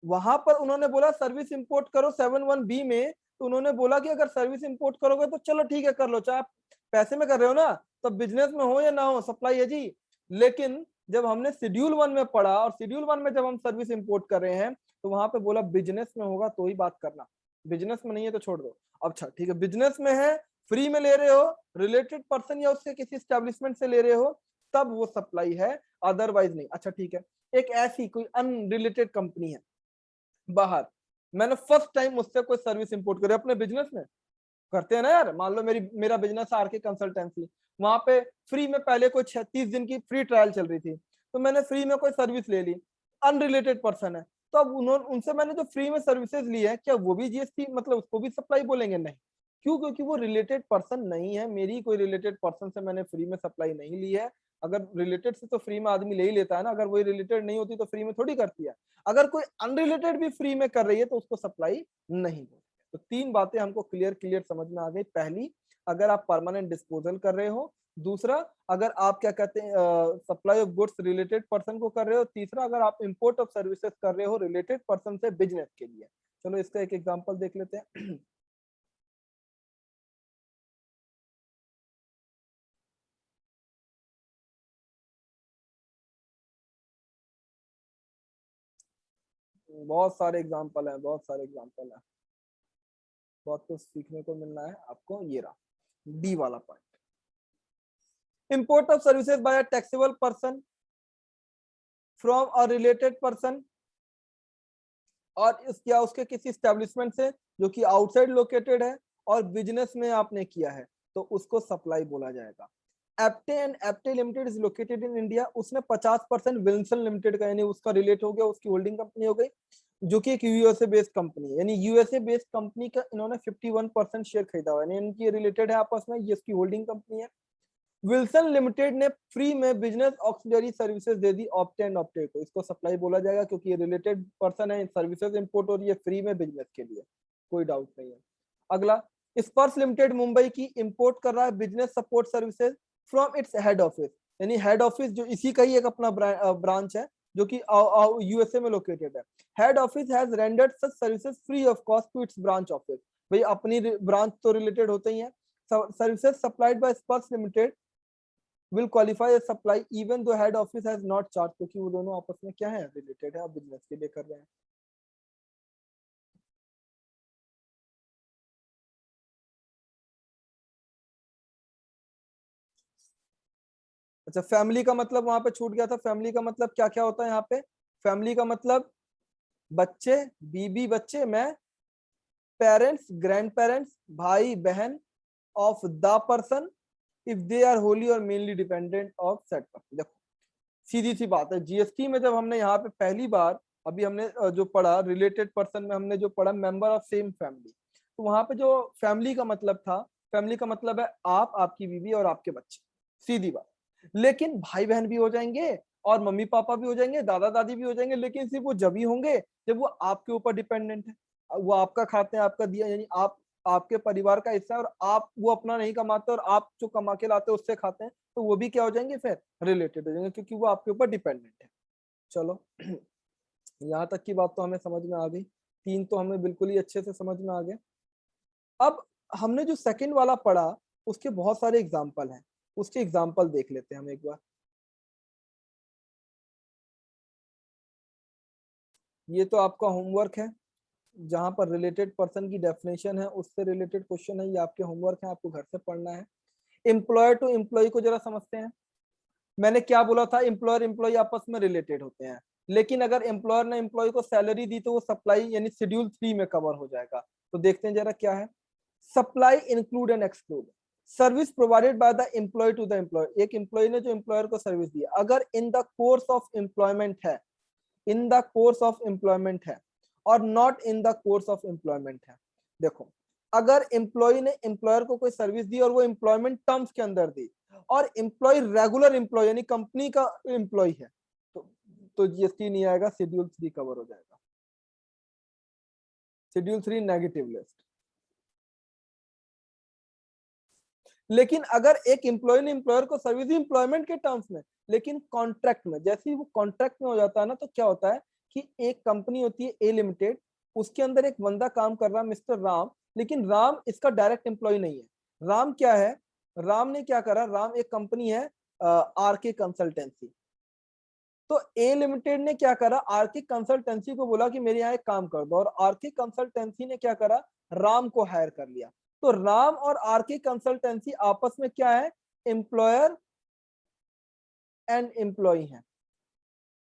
वहां पर उन्होंने बोला सर्विस इंपोर्ट करो 7(1)(b) में, तो उन्होंने बोला कि अगर सर्विस इंपोर्ट करोगे तो चलो ठीक है कर लो, चाहे आप पैसे में कर रहे हो ना, तो बिजनेस में हो या ना हो सप्लाई है जी। लेकिन जब हमने शेड्यूल 1 में पढ़ा और शेड्यूल 1 में जब हम सर्विस इंपोर्ट कर रहे हैं तो वहां पे बोला बिजनेस में होगा तो ही बात करना, बिजनेस में नहीं है तो छोड़ दो। अच्छा ठीक है, बिजनेस में है, फ्री में ले रहे हो, रिलेटेड पर्सन या उसके किसी स्टैब्लिशमेंट से ले रहे हो, तब वो सप्लाई है, अदरवाइज नहीं। अच्छा ठीक है, एक ऐसी कोई अनरिलेटेड कंपनी है बाहर, मैंने फर्स्ट टाइम उससे कोई सर्विस इंपोर्ट करी अपने बिजनेस में, करते हैं ना यार, मान लो मेरा बिजनेस आरके कंसल्टेंसी, वहां पे फ्री में पहले कोई 36 दिन की फ्री ट्रायल चल रही थी, तो मैंने फ्री में कोई सर्विस ले ली, अनरिलेटेड पर्सन है, तो अब उन्होंने उनसे मैंने जो फ्री में सर्विसेज ली है, क्या वो भी जीएसटी मतलब उसको भी सप्लाई बोलेंगे, नहीं। क्यों, क्योंकि वो रिलेटेड पर्सन नहीं है, मेरी कोई रिलेटेड पर्सन से मैंने फ्री में सप्लाई नहीं ली है। अगर रिलेटेड से तो फ्री में आदमी ले ही लेता है ना, अगर वही रिलेटेड नहीं होती तो फ्री में थोड़ी करती है। अगर कोई अनरिलेटेड भी फ्री में कर रही है तो उसको सप्लाई नहीं बोलते। तो 3 बातें हमको क्लियर क्लियर समझ में आ गई। पहली, अगर आप परमानेंट डिस्पोजल कर रहे हो। दूसरा, अगर आप क्या कहते हैं supply of goods related person को कर रहे हो। तीसरा, अगर आप इंपोर्ट ऑफ सर्विसेज कर रहे हो रिलेटेड पर्सन से बिजनेस के लिए। चलो इसका एक एग्जांपल देख लेते हैं। बहुत सारे एग्जांपल हैं, बहुत सारे एग्जांपल हैं, बहुत कुछ सीखने को मिलना है आपको। ये रहा डी वाला point, import of services by a taxable person from a related person, और क्या उसके किसी स्टैब्लिशमेंट से जो कि आउटसाइड लोकेटेड है और बिजनेस में आपने किया है, तो उसको सप्लाई बोला जाएगा। Apte and Apte limited is located in India, उसने 50% विल्सन लिमिटेड का यानी उसका रिलेट हो गया, उसकी होल्डिंग कंपनी हो गई, जो कि एक यूएसए बेस्ड कंपनी है, यानी यूएसए बेस्ड कंपनी का इन्होंने 51% शेयर खरीदा हुआ है, यानी इनकी रिलेटेड है आपस में, ये इसकी होल्डिंग कंपनी है। विल्सन लिमिटेड ने फ्री में बिजनेस ऑक्सिलरी सर्विसेज दे दी ऑप्टे एंड ऑप्टे को। इसको सप्लाई बोला जाएगा क्योंकि ये रिलेटेड पर्सन है, सर्विसेज इंपोर्ट हो रही है फ्री में बिजनेस के लिए, कोई डाउट नहीं है। अगला, स्पर्श लिमिटेड मुंबई की इंपोर्ट कर रहा है business support services from its head office, यानी हेड ऑफिस जो इसी का ही एक अपना ब्रांच है जो कि यूएसए में लोकेटेड है। Head office has rendered such services free of cost to its branch office. भाई अपनी ब्रांच तो रिलेटेड होते ही है। Services supplied by Sparsh limited will qualify as supply even though head office has not charge, क्योंकि वो दोनों आपस में क्या है, रिलेटेड है, आप बिजनेस के लिए कर रहे हैं। अच्छा, फैमिली का मतलब वहां पे छूट गया था। फैमिली का मतलब क्या क्या होता है यहाँ पे? फैमिली का मतलब बच्चे, बीबी बच्चे, मैं, पेरेंट्स, ग्रैंड पेरेंट्स, भाई बहन of the person if they are wholly और mainly dependent of said person. देखो सीधी सी बात है, जीएसटी में जब हमने यहाँ पे पहली बार अभी हमने जो पढ़ा रिलेटेड पर्सन में, हमने जो पढ़ा मेंबर ऑफ सेम फैमिली, तो वहां पे जो फैमिली का मतलब था, फैमिली का मतलब है आप, आपकी बीवी और आपके बच्चे, सीधी बात। लेकिन भाई बहन भी हो जाएंगे और मम्मी पापा भी हो जाएंगे, दादा दादी भी हो जाएंगे, लेकिन सिर्फ वो जब ही होंगे जब वो आपके ऊपर डिपेंडेंट है, वो आपका खाते हैं, आपका दिया, यानी आप आपके परिवार का हिस्सा है और आप, वो अपना नहीं कमाते और आप जो कमा के लाते हैं उससे खाते हैं, तो वो भी क्या हो जाएंगे फिर, रिलेटेड हो जाएंगे, क्योंकि वो आपके ऊपर डिपेंडेंट है। चलो यहाँ तक की बात तो हमें समझ में आ गई, तीन तो हमें बिल्कुल ही अच्छे से समझ में आ गए। अब हमने जो सेकंड वाला पढ़ा उसके बहुत सारे एग्जाम्पल हैं, उसके एग्जाम्पल देख लेते हैं हम एक बार। ये तो आपका होमवर्क है, जहां पर रिलेटेड पर्सन की डेफिनेशन है उससे रिलेटेड क्वेश्चन है, ये आपके होमवर्क है, आपको घर से पढ़ना है। एम्प्लॉयर टू एम्प्लॉय को जरा समझते हैं। मैंने क्या बोला था, एम्प्लॉयर एम्प्लॉय आपस में रिलेटेड होते हैं, लेकिन अगर एम्प्लॉयर ने एम्प्लॉय को सैलरी दी तो वो सप्लाई यानी शेड्यूल 3 में कवर हो जाएगा। तो देखते हैं जरा क्या है। Supply include and exclude service provided by the employee to the employer. एक एम्प्लॉय ने जो एम्प्लॉयर को सर्विस दी, अगर in the course of employment है, in the course of employment है और not in the course of employment है। देखो अगर एम्प्लॉय ने एम्प्लॉयर को कोई सर्विस दी और वो एम्प्लॉयमेंट टर्म्स के अंदर दी और एम्प्लॉय रेगुलर एम्प्लॉय यानी कंपनी का एम्प्लॉय है, तो जीएसटी नहीं आएगा, शेड्यूल 3 कवर हो जाएगा। Schedule 3 negative list. लेकिन अगर एक एम्प्लॉय ने एम्प्लॉयर को सर्विस दी एम्प्लॉयमेंट के टर्म्स में, लेकिन कॉन्ट्रैक्ट में, जैसे ही वो कॉन्ट्रैक्ट में हो जाता है ना, तो क्या होता है कि एक कंपनी होती है ए लिमिटेड, उसके अंदर एक बंदा काम कर रहा है मिस्टर राम, लेकिन राम इसका डायरेक्ट एम्प्लॉय नहीं है। राम क्या है, राम ने क्या करा, राम एक कंपनी है आर के कंसल्टेंसी। तो ए लिमिटेड ने क्या करा, आर के कंसल्टेंसी को बोला कि मेरे यहाँ एक काम कर दो, और आर के कंसल्टेंसी ने क्या करा, राम को हायर कर लिया। तो राम और आर के कंसल्टेंसी आपस में क्या है, एम्प्लॉयर एंड एम्प्लॉय है,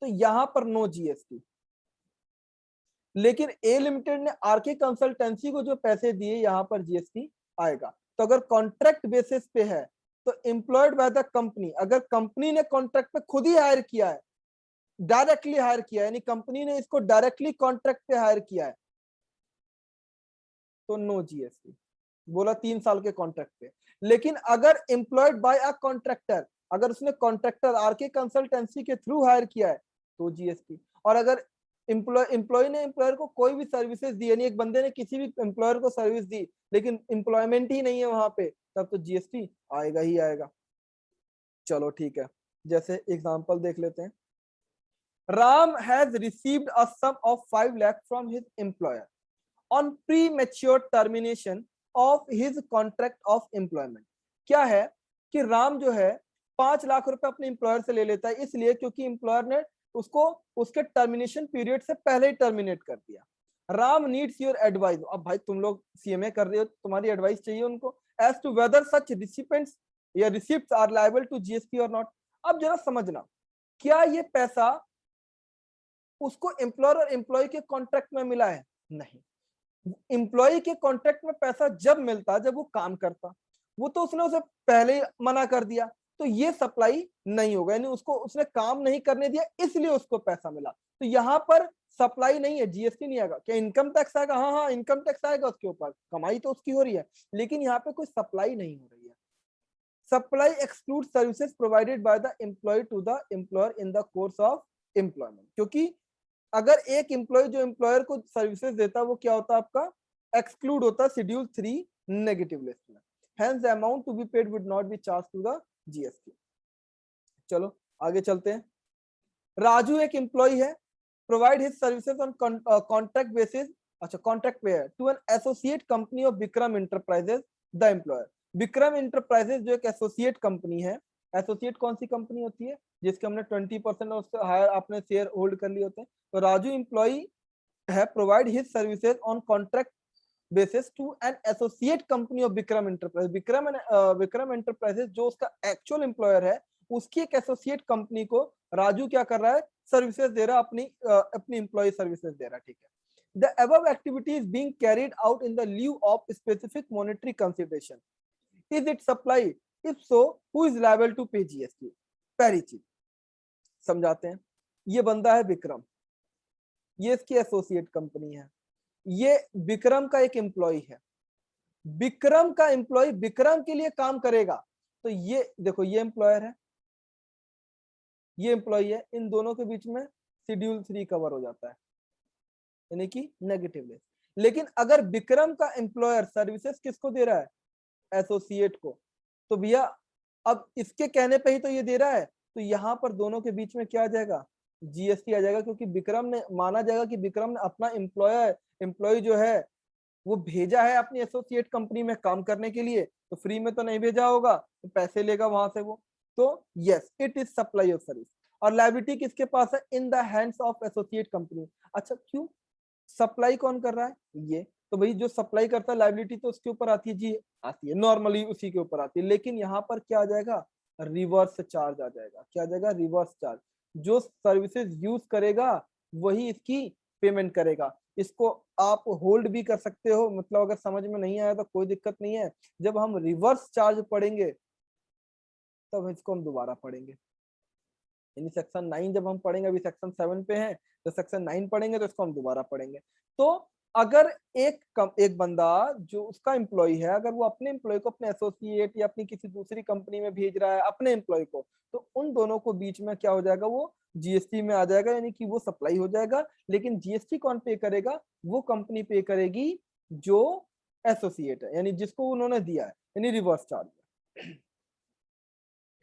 तो यहां पर नो जीएसटी। लेकिन ए लिमिटेड ने आर के कंसल्टेंसी को जो पैसे दिए, यहां पर जीएसटी आएगा। तो अगर कॉन्ट्रैक्ट बेसिस पे है तो एम्प्लॉयड बाय द कंपनी, अगर कंपनी ने कॉन्ट्रैक्ट पे खुद ही हायर किया है, डायरेक्टली हायर किया है, यानी कंपनी ने इसको डायरेक्टली कॉन्ट्रैक्ट पे हायर किया है, तो नो जीएसटी। बोला 3 साल के कॉन्ट्रैक्ट पे। लेकिन अगर एम्प्लॉयड बाय अ कॉन्ट्रैक्टर, अगर उसने कॉन्ट्रैक्टर आर के कंसल्टेंसी के थ्रू हायर किया है तो जीएसटी। और अगर एम्प्लॉय ने एम्प्लॉयर को कोई भी सर्विसेज दी, यानी एक बंदे ने किसी भी एम्प्लॉयर को सर्विस दी लेकिन एम्प्लॉयमेंट ही नहीं है वहां पे, तब तो जीएसटी आएगा ही आएगा। चलो ठीक है, जैसे एग्जांपल देख लेते हैं। Ram has received a sum of 5 lakh from his employer on premature termination of his contract of employment. क्या है कि राम जो है 5 लाख रुपए अपने एम्प्लॉयर से ले लेता है, इसलिए क्योंकि एम्प्लॉयर ने उसको उसके टर्मिनेशन पीरियड से पहले ही टर्मिनेट कर दिया। Ram needs your advice. अब भाई तुम लोग सीएमए कर रहे हो, तुम्हारी एडवाइस चाहिए उनको, as to whether such recipients या receipts are liable to GST और नॉट। अब जरा समझना, क्या ये पैसा उसको एम्प्लॉयर और एम्प्लॉय के कॉन्ट्रैक्ट में मिला है? नहीं। एम्प्लॉय के कॉन्ट्रैक्ट में पैसा जब मिलता जब वो काम करता, वो तो उसने उसे पहले ही मना कर दिया, तो ये सप्लाई नहीं होगा, यानी उसको उसने काम नहीं करने दिया इसलिए उसको पैसा मिला। तो यहाँ पर सप्लाई नहीं है, जीएसटी नहीं आएगा। क्या इनकम टैक्स आएगा? हाँ हाँ इनकम टैक्स आएगा उसके ऊपर, कमाई तो उसकी हो रही है, लेकिन यहाँ पे कोई सप्लाई नहीं हो रही है। Supply exclude services provided by the employee to the employer in the course of employment, क्योंकि अगर एक एम्प्लॉय जो एम्प्लॉयर को सर्विसेज देता है वो क्या होता है आपका, एक्सक्लूड होता है शेड्यूल 3 नेगेटिव लिस्ट में, hence the amount to be paid would not be charge to the GST. चलो आगे चलते हैं। राजू एक एम्प्लॉय है, provide his services on contract basis, अच्छा कॉन्ट्रैक्ट पे है, to an associate company of Vikram enterprises the employer. Vikram enterprises जो एक एसोसिएट कंपनी है, एसोसिएट कौन सी कंपनी होती है, जिसके हमने 20% और उससे हायर आपने शेयर होल्ड कर लिए होते हैं। तो राजू एम्प्लॉय है, provide his services on contract basis to an associate company of Vikram enterprise. Vikram enterprises जो उसका एक्चुअल एम्प्लॉयर है, उसकी एक एसोसिएट कंपनी को राजू क्या कर रहा है, सर्विसेज दे रहा है, अपनी एम्प्लॉय सर्विसेज दे रहा है, ठीक है। The above activity is being carried out in the lieu of specific monetary consideration. Is it supply? If so, who is liable to pay GST? पहली चीज समझाते हैं। ये बंदा है विक्रम, ये इसकी एसोसिएट कंपनी है, ये विक्रम का एक एम्प्लॉय है, विक्रम का एम्प्लॉय विक्रम के लिए काम करेगा। तो ये देखो, ये एम्प्लॉयर है, ये एम्प्लॉय है, इन दोनों के बीच में शेड्यूल 3 कवर हो जाता है, यानी कि नेगेटिव लिस्ट। लेकिन अगर विक्रम का एम्प्लॉयर सर्विसेज किसको दे रहा है, एसोसिएट को, तो भैया अब इसके कहने पे ही तो ये दे रहा है, तो यहाँ पर दोनों के बीच में क्या आ जाएगा, जीएसटी आ जाएगा, क्योंकि विक्रम ने माना जाएगा कि विक्रम ने अपना एम्प्लॉय जो है वो भेजा है अपनी एसोसिएट कंपनी में काम करने के लिए, तो फ्री में तो नहीं भेजा होगा, तो पैसे लेगा वहां से वो। तो yes, it is supply of service. और लायबिलिटी किसके पास है, in the hands of associate company. अच्छा क्यों, सप्लाई कौन कर रहा है, ये, तो भाई जो सप्लाई करता है लायबिलिटी तो उसके ऊपर आती है जी, आती है नॉर्मली उसी के ऊपर आती है। लेकिन यहाँ पर क्या आ जाएगा, रिवर्स चार्ज आ जाएगा। क्या आ जाएगा, रिवर्स चार्ज। जो सर्विसेज यूज करेगा वही इसकी पेमेंट करेगा। इसको आप होल्ड भी कर सकते हो, मतलब अगर समझ में नहीं आया तो कोई दिक्कत नहीं है, जब हम रिवर्स चार्ज पढ़ेंगे तब इसको हम दोबारा पढ़ेंगे। यानी सेक्शन 9 जब हम पढ़ेंगे, अभी सेक्शन 7 पे हैं, तो सेक्शन 9 पढ़ेंगे तो इसको हम दोबारा पढ़ेंगे। तो अगर एक बंदा जो उसका एम्प्लॉय है, अगर वो अपने एम्प्लॉय को अपने एसोसिएट या अपनी किसी दूसरी कंपनी में भेज रहा है अपने एम्प्लॉय को, तो उन दोनों को बीच में क्या हो जाएगा, वो जीएसटी में आ जाएगा, यानी कि वो सप्लाई हो जाएगा। लेकिन जीएसटी कौन पे करेगा, वो कंपनी पे करेगी जो एसोसिएट है, यानी जिसको उन्होंने दिया है, यानी रिवर्स चार्ज।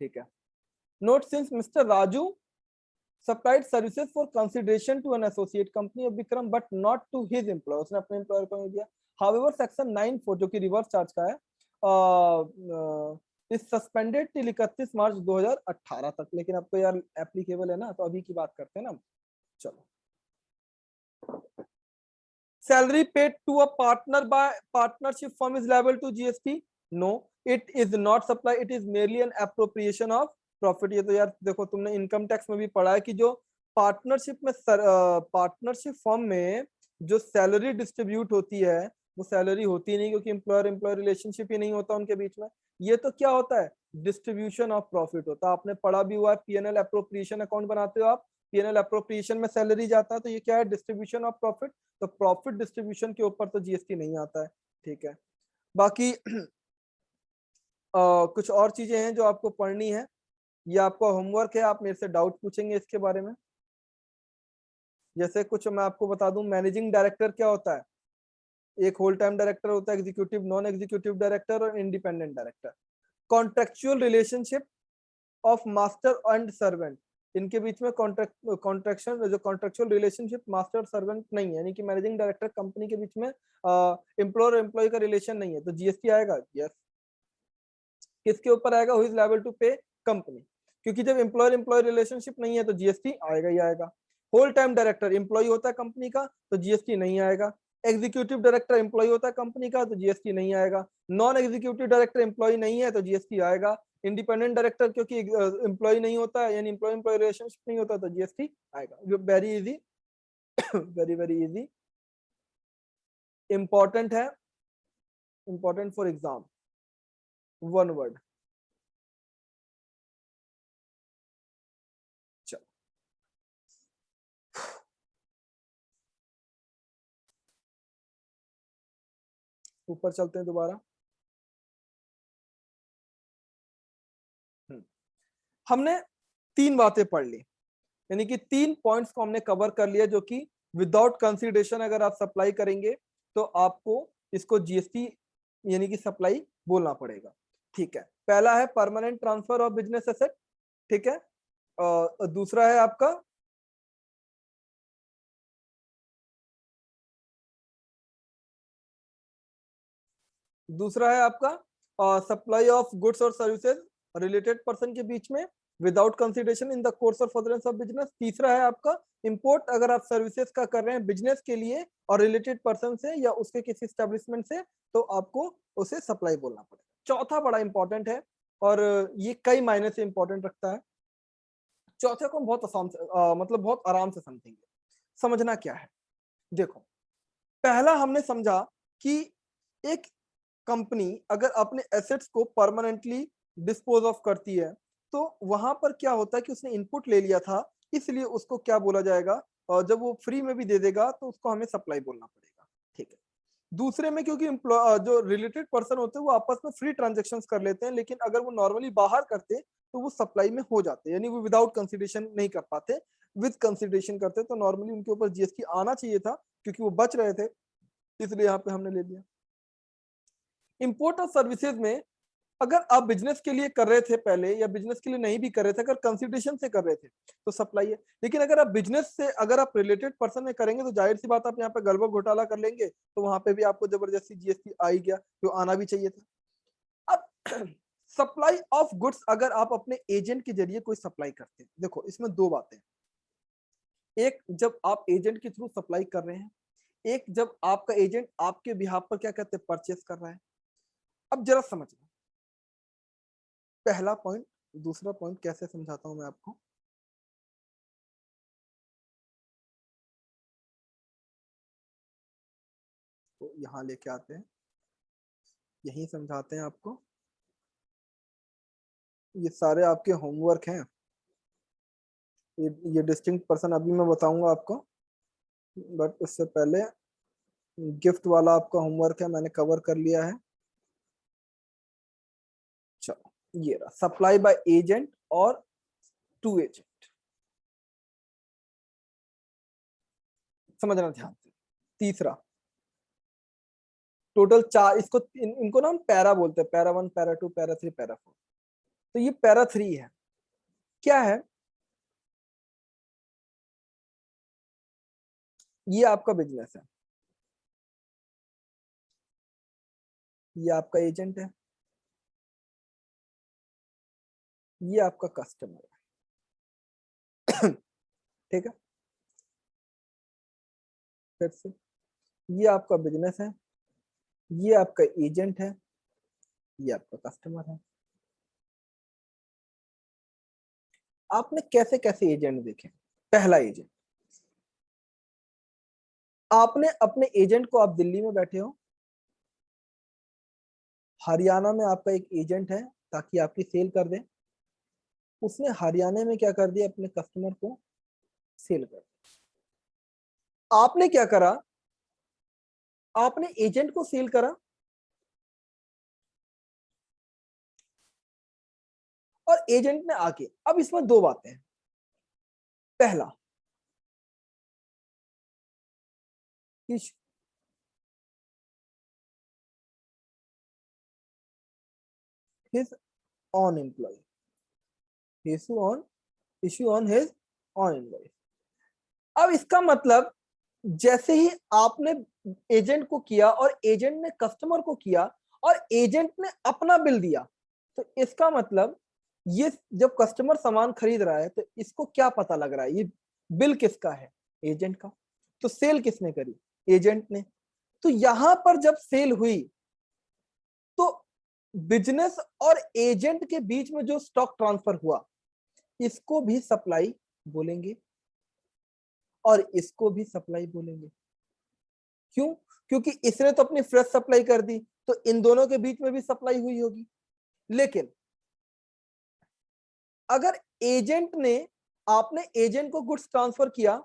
ठीक है। Note, since mister Raju supplied services for consideration to an associate company of Vikram but not to his employer, उसने अपने एम्प्लॉयर को नहीं दिया। However, section 9(4) जो कि रिवर्स चार्ज का है, इस सस्पेंडेड टिल 31 मार्च 2018 तक। लेकिन अब तो यार एप्लीकेबल है ना, तो अभी की बात करते हैं ना। चलो, salary paid to a partner by partnership firm is liable to GST? No, it is not supply, it is merely an appropriation of profit। ये तो यार देखो, तुमने इनकम टैक्स में भी पढ़ा है कि जो पार्टनरशिप फर्म में जो सैलरी डिस्ट्रीब्यूट होती है, वो सैलरी होती नहीं, क्योंकि एम्प्लॉयर एम्प्लॉय रिलेशनशिप ही नहीं होता उनके बीच में। ये तो क्या होता है, डिस्ट्रीब्यूशन ऑफ प्रॉफिट होता है। आपने पढ़ा भी हुआ है, पीएनएल अप्रोप्रिएशन अकाउंट बनाते हो आप, पीएनएल अप्रोप्रिएशन में सैलरी जाता है, तो ये क्या है, डिस्ट्रीब्यूशन ऑफ प्रॉफिट। तो प्रॉफिट डिस्ट्रीब्यूशन के ऊपर तो जीएसटी नहीं आता है। ठीक है। बाकी कुछ और चीजें हैं जो आपको पढ़नी है, ये आपका होमवर्क है, आप मेरे से डाउट पूछेंगे इसके बारे में। जैसे कुछ मैं आपको बता दूं, मैनेजिंग डायरेक्टर क्या होता है, एक होल टाइम डायरेक्टर होता है, एग्जीक्यूटिव, नॉन एग्जीक्यूटिव डायरेक्टर और independent director. Contractual relationship of master and servant, इनके बीच में कॉन्ट्रैक्शन, जो कॉन्ट्रेक्चुअल रिलेशनशिप मास्टर सर्वेंट नहीं है, यानी कि मैनेजिंग डायरेक्टर कंपनी के बीच में एम्प्लॉयर एम्प्लॉय का रिलेशन नहीं है, तो जीएसटी आएगा। यस, किसके ऊपर आएगा, हु इज लायबल टू पे, कंपनी, क्योंकि जब एम्प्लॉयर एम्प्लॉय रिलेशनशिप नहीं है तो जीएसटी आएगा ही आएगा। होल टाइम डायरेक्टर एम्प्लॉय होता है कंपनी का, तो जीएसटी नहीं आएगा। एग्जीक्यूटिव डायरेक्टर एम्प्लॉय होता है कंपनी का, तो जीएसटी नहीं आएगा। नॉन एग्जीक्यूटिव डायरेक्टर एम्प्लॉय नहीं है तो जीएसटी आएगा। इंडिपेंडेंट डायरेक्टर क्योंकि एम्प्लॉय नहीं होता है, यानी एम्प्लॉय एम्प्लॉय रिलेशनशिप नहीं होता, तो जीएसटी आएगा। Very easy, very very easy, important है, important for exam, one word. ऊपर चलते हैं दोबारा। हमने 3 बातें पढ़ ली, यानी कि 3 पॉइंट्स को हमने कवर कर लिया, जो कि विदाउट कंसिडरेशन अगर आप सप्लाई करेंगे तो आपको इसको जीएसटी यानी कि सप्लाई बोलना पड़ेगा। ठीक है, पहला है permanent transfer of business asset. ठीक है, दूसरा है आपका सप्लाई ऑफ गुड्स और सर्विसेज रिलेटेड पर्सन के बीच में without consideration in the course of furtherance of business. तीसरा है आपका इंपोर्ट, अगर आप सर्विसेज का कर रहे हैं बिजनेस के लिए और रिलेटेड पर्सन से या उसके किसी एस्टेब्लिशमेंट से, तो आपको उसे सप्लाई बोलना पड़ेगा। चौथा बड़ा इंपॉर्टेंट है और ये कई मायने से इंपॉर्टेंट रखता है। चौथे को हम बहुत आसान से मतलब बहुत आराम से समझेंगे। समझना क्या है, देखो, पहला हमने समझा कि एक कंपनी अगर अपने एसेट्स को परमानेंटली डिस्पोज ऑफ करती है तो वहां पर क्या होता है कि उसने इनपुट ले लिया था, इसलिए उसको क्या बोला जाएगा, और जब वो फ्री में भी दे देगा तो उसको हमें सप्लाई बोलना पड़ेगा। ठीक है, दूसरे में क्योंकि जो रिलेटेड पर्सन होते हैं वो आपस में फ्री ट्रांजेक्शन कर लेते हैं, लेकिन अगर वो नॉर्मली बाहर करते तो वो सप्लाई में हो जाते, यानी वो विदाउट कंसिडरेशन नहीं कर पाते, विद कंसिडरेशन करते तो नॉर्मली उनके ऊपर जीएसटी आना चाहिए था, क्योंकि वो बच रहे थे, इसलिए यहाँ पे हमने ले लिया। इंपोर्ट और सर्विसेज में अगर आप बिजनेस के लिए कर रहे थे पहले या बिजनेस के लिए नहीं भी कर रहे थे, अगर कंसिडरेशन से कर रहे थे तो सप्लाई है, लेकिन अगर आप बिजनेस से अगर आप रिलेटेड पर्सन में करेंगे तो जाहिर सी बात आप यहाँ पे गड़बड़ घोटाला कर लेंगे, तो वहां पे भी आपको जबरदस्ती जीएसटी आ ही गया, जो आना भी चाहिए था। अब सप्लाई ऑफ गुड्स अगर आप अपने एजेंट के जरिए कोई सप्लाई करते हैं, देखो इसमें दो बातें, एक जब आप एजेंट के थ्रू सप्लाई कर रहे हैं, एक जब आपका एजेंट आपके बिहाफ पर क्या कहते हैं परचेस कर रहा है। अब जरा समझना पहला पॉइंट, दूसरा पॉइंट कैसे समझाता हूं मैं आपको। तो यहां लेके आते हैं, यही समझाते हैं आपको। ये सारे आपके होमवर्क हैं, ये डिस्टिंक्ट पर्सन अभी मैं बताऊंगा आपको, बट उससे पहले गिफ्ट वाला आपका होमवर्क है, मैंने कवर कर लिया है। चलो, ये रहा सप्लाई बाय एजेंट और टू एजेंट, समझना ध्यान से। तीसरा, टोटल चार, इनको ना हम पैरा बोलते हैं, पैरा 1, पैरा 2, पैरा 3, पैरा 4। तो ये पैरा 3 है, क्या है, ये आपका बिजनेस है, ये आपका एजेंट है, ये आपका कस्टमर है। ठीक है, फिर से, ये आपका बिजनेस है, ये आपका एजेंट है, ये आपका कस्टमर है। आपने कैसे कैसे एजेंट देखे। पहला एजेंट, आपने अपने एजेंट को, आप दिल्ली में बैठे हो, हरियाणा में आपका एक एजेंट है ताकि आपकी सेल कर दे, उसने हरियाणा में क्या कर दिया, अपने कस्टमर को सेल कर दिया। आपने क्या करा, आपने एजेंट को सेल करा और एजेंट ने आके, अब इसमें दो बातें हैं। पहला, his own employee, issue on his own employee. अब इसका मतलब जैसे ही आपने एजेंट को किया और एजेंट ने कस्टमर को किया और एजेंट ने अपना बिल दिया, तो इसका मतलब ये जब कस्टमर सामान खरीद रहा है तो इसको क्या पता लग रहा है, ये बिल किसका है, एजेंट का। तो सेल किसने करी, एजेंट ने। तो यहां पर जब सेल हुई तो बिजनेस और एजेंट के बीच में जो स्टॉक ट्रांसफर हुआ, इसको भी सप्लाई बोलेंगे और इसको भी सप्लाई बोलेंगे। क्यों, क्योंकि इसने तो अपनी फ्रेश सप्लाई कर दी, तो इन दोनों के बीच में भी सप्लाई हुई होगी। लेकिन अगर एजेंट ने, आपने एजेंट को गुड्स ट्रांसफर किया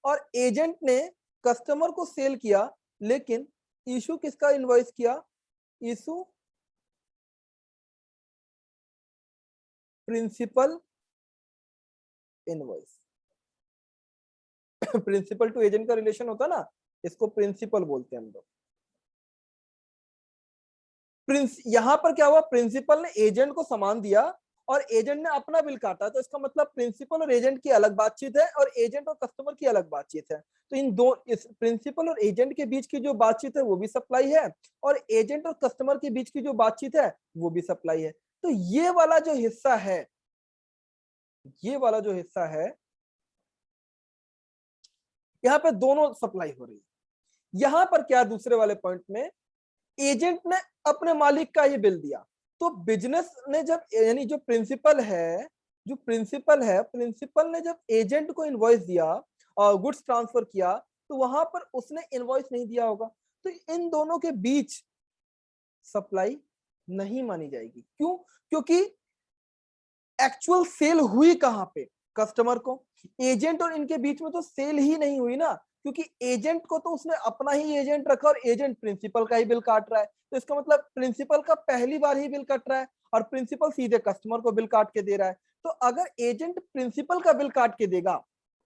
और एजेंट ने कस्टमर को सेल किया, लेकिन इशू किसका इनवॉइस किया, issue principal invoice. Principal to agent का रिलेशन होता है ना, इसको प्रिंसिपल बोलते हैं हम लोग। यहां पर क्या हुआ, प्रिंसिपल ने एजेंट को सामान दिया और एजेंट ने अपना बिल काटा, तो इसका मतलब प्रिंसिपल और एजेंट की अलग बातचीत है और एजेंट और कस्टमर की अलग बातचीत है। तो इन दो, इस प्रिंसिपल और एजेंट के बीच की जो बातचीत है वो भी सप्लाई है, और एजेंट और कस्टमर के बीच की जो बातचीत है वो भी सप्लाई है। तो ये वाला जो हिस्सा है, ये वाला जो हिस्सा है, यहाँ पे दोनों सप्लाई हो रही है। यहां पर क्या, दूसरे वाले पॉइंट में एजेंट ने अपने मालिक का ही बिल दिया, तो बिजनेस ने जब, यानी जो प्रिंसिपल है, प्रिंसिपल ने जब एजेंट को इनवॉइस दिया और गुड्स ट्रांसफर किया, तो वहां पर उसने इनवॉइस नहीं दिया होगा, तो इन दोनों के बीच सप्लाई नहीं मानी जाएगी। क्यों? क्योंकि एक्चुअल सेल हुई कहां पे, कस्टमर को। एजेंट और इनके बीच में तो सेल ही नहीं हुई ना, क्योंकि एजेंट को तो उसने अपना ही एजेंट रखा और एजेंट प्रिंसिपल का ही बिल काट रहा है, तो इसका मतलब प्रिंसिपल का पहली बार ही बिल कट रहा है और प्रिंसिपल सीधे कस्टमर को बिल काट के दे रहा है। तो अगर एजेंट प्रिंसिपल का बिल काट के देगा,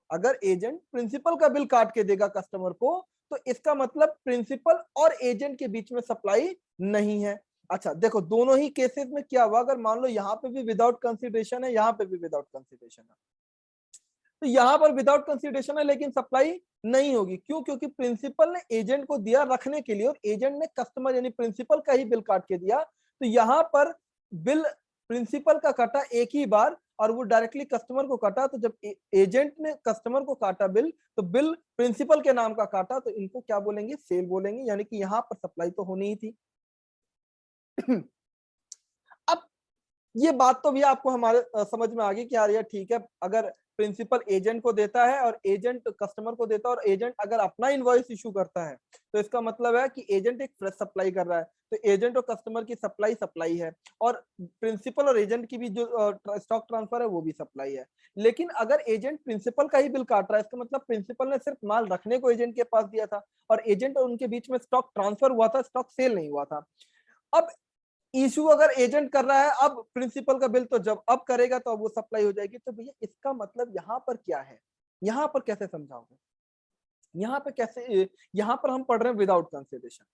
अगर एजेंट प्रिंसिपल का बिल काट के देगा कस्टमर को, तो इसका मतलब प्रिंसिपल और एजेंट के बीच में सप्लाई नहीं है। अच्छा देखो, दोनों ही केसेस में क्या हुआ, अगर मान लो यहाँ पे भी विदाउट कंसिडरेशन है, यहाँ पे भी विदाउट कंसिडरेशन है, तो यहाँ पर विदाउट कंसिडरेशन है लेकिन सप्लाई नहीं होगी। क्यों? क्योंकि प्रिंसिपल ने एजेंट को दिया रखने के लिए और एजेंट ने कस्टमर यानी प्रिंसिपल का ही बिल काट के दिया, तो यहाँ पर बिल प्रिंसिपल का कटा एक ही बार और वो डायरेक्टली कस्टमर को काटा। तो जब एजेंट ने कस्टमर को काटा बिल, तो बिल प्रिंसिपल के नाम का काटा, तो इनको क्या बोलेंगे, सेल बोलेंगे, यानी कि यहाँ पर सप्लाई तो होनी ही थी। अब ये बात तो भी आपको हमारे समझ में आ गई कि यार ठीक है, अगर प्रिंसिपल एजेंट को देता है और एजेंट कस्टमर को देता है और एजेंट अगर अपना इनवॉइस इशू करता है, तो इसका मतलब है कि एजेंट एक फ्रेश सप्लाई कर रहा है, तो एजेंट और कस्टमर की सप्लाई है, और प्रिंसिपल और एजेंट की भी जो स्टॉक ट्रांसफर है वो भी सप्लाई है। लेकिन अगर एजेंट प्रिंसिपल का ही बिल काट रहा है, इसका मतलब प्रिंसिपल ने सिर्फ माल रखने को एजेंट के पास दिया था और एजेंट और उनके बीच में स्टॉक ट्रांसफर हुआ था, स्टॉक सेल नहीं हुआ था। अब इशू अगर एजेंट कर रहा है, अब प्रिंसिपल का बिल तो जब अब करेगा तो अब वो सप्लाई हो जाएगी। तो भैया इसका मतलब यहाँ पर क्या है, यहाँ पर कैसे समझाओगे, यहाँ पे कैसे, यहाँ पर हम पढ़ रहे हैं विदाउट कंसिडरेशन।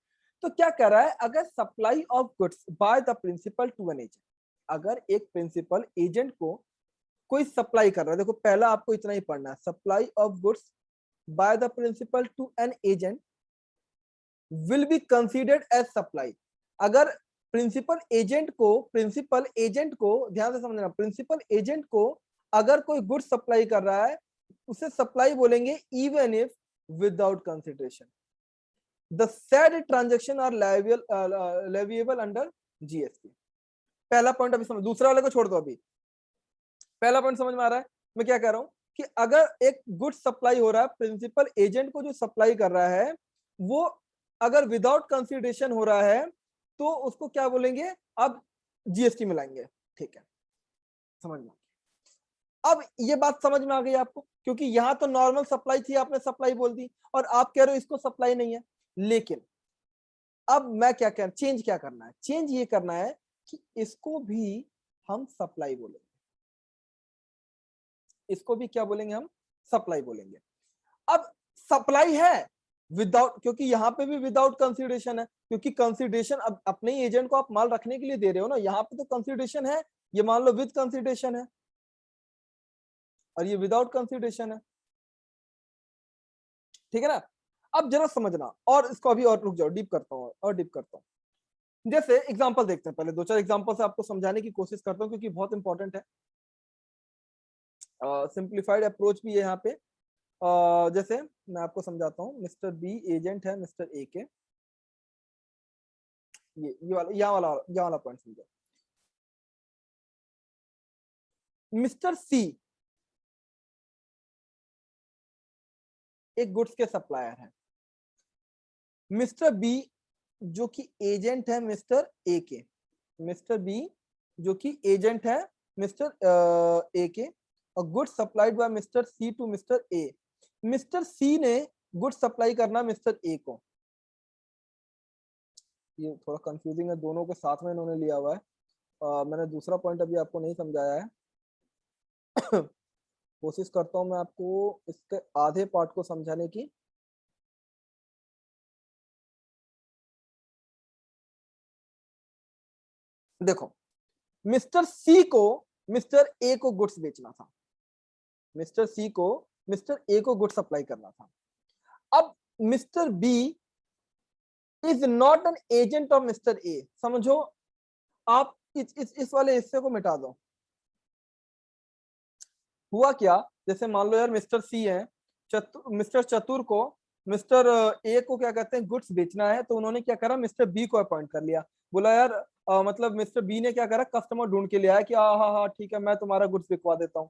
तो क्या कह रहा है, अगर supply of goods by the principal to an agent, अगर एक प्रिंसिपल एजेंट को कोई सप्लाई कर रहा है, देखो पहला आपको इतना ही पढ़ना है, supply of goods by the principal to an agent will be considered as supply. अगर प्रिंसिपल एजेंट को ध्यान से समझना, प्रिंसिपल एजेंट को अगर कोई गुड सप्लाई कर रहा है, उसे सप्लाई बोलेंगे even if without consideration. The said transaction are leviable under GST. पहला पॉइंट अभी समझ, दूसरा वाले को छोड़ दो, अभी पहला पॉइंट समझ में आ रहा है मैं क्या कह रहा हूं, कि अगर एक गुड सप्लाई हो रहा है, प्रिंसिपल एजेंट को जो सप्लाई कर रहा है वो अगर विदाउट कंसिडरेशन हो रहा है, तो उसको क्या बोलेंगे, अब जीएसटी मिलाएंगे। ठीक है, समझ में, अब ये बात समझ में आ गई आपको, क्योंकि यहां तो नॉर्मल सप्लाई थी, आपने सप्लाई बोल दी, और आप कह रहे हो इसको सप्लाई नहीं है। लेकिन अब मैं क्या कह, चेंज क्या करना है, चेंज ये करना है कि इसको भी हम सप्लाई बोलेंगे, इसको भी क्या बोलेंगे, हम सप्लाई बोलेंगे। अब सप्लाई है विदाउट, क्योंकि यहाँ पे भी विदाउट कंसिडरेशन है, क्योंकि कंसिडरेशन अब अपने ही एजेंट को आप माल रखने के लिए दे रहे हो ना, यहाँ पे तो कंसिडरेशन है, ये मान लो विद कंसिडरेशन है और ये विदाउट कंसिडरेशन है। ठीक है ना, अब जरा समझना, और इसको अभी और रुक जाओ, डीप करता हूँ और डीप करता हूँ। जैसे एग्जांपल देखते हैं, पहले दो चार एग्जांपल से आपको समझाने की कोशिश करता हूँ, क्योंकि बहुत इंपॉर्टेंट है, सिंप्लीफाइड अप्रोच भी है यहाँ पे। जैसे मैं आपको समझाता हूँ, मिस्टर बी एजेंट है मिस्टर ए के, ये वाला पॉइंट समझो। मिस्टर सी एक गुड्स के सप्लायर है, मिस्टर बी जो कि एजेंट है मिस्टर ए के, मिस्टर बी जो कि एजेंट है मिस्टर ए के, और goods supplied by mister C to mister A. Mister C ने गुड्स सप्लाई करना मिस्टर ए को, ये थोड़ा कंफ्यूजिंग है, दोनों को साथ में इन्होंने लिया हुआ है, मैंने दूसरा पॉइंट अभी आपको नहीं समझाया है। कोशिश करता हूँ मैं आपको इसके आधे पार्ट को समझाने की। देखो, मिस्टर सी को मिस्टर ए को गुड्स बेचना था, मिस्टर सी को मिस्टर ए को गुड्स सप्लाई करना था। अब mister B is not an agent of mister A. समझो, आप इस वाले हिस्से को मिटा दो। हुआ क्या, जैसे मान लो यार मिस्टर सी है, मिस्टर चतुर को मिस्टर ए को क्या कहते हैं गुड्स बेचना है, तो उन्होंने क्या करा, मिस्टर बी को अपॉइंट कर लिया। बोला यार मतलब मिस्टर बी ने क्या करा, कस्टमर ढूंढ के ले आया कि हाँ हाँ हाँ ठीक है, मैं तुम्हारा गुड्स बिकवा देता हूँ।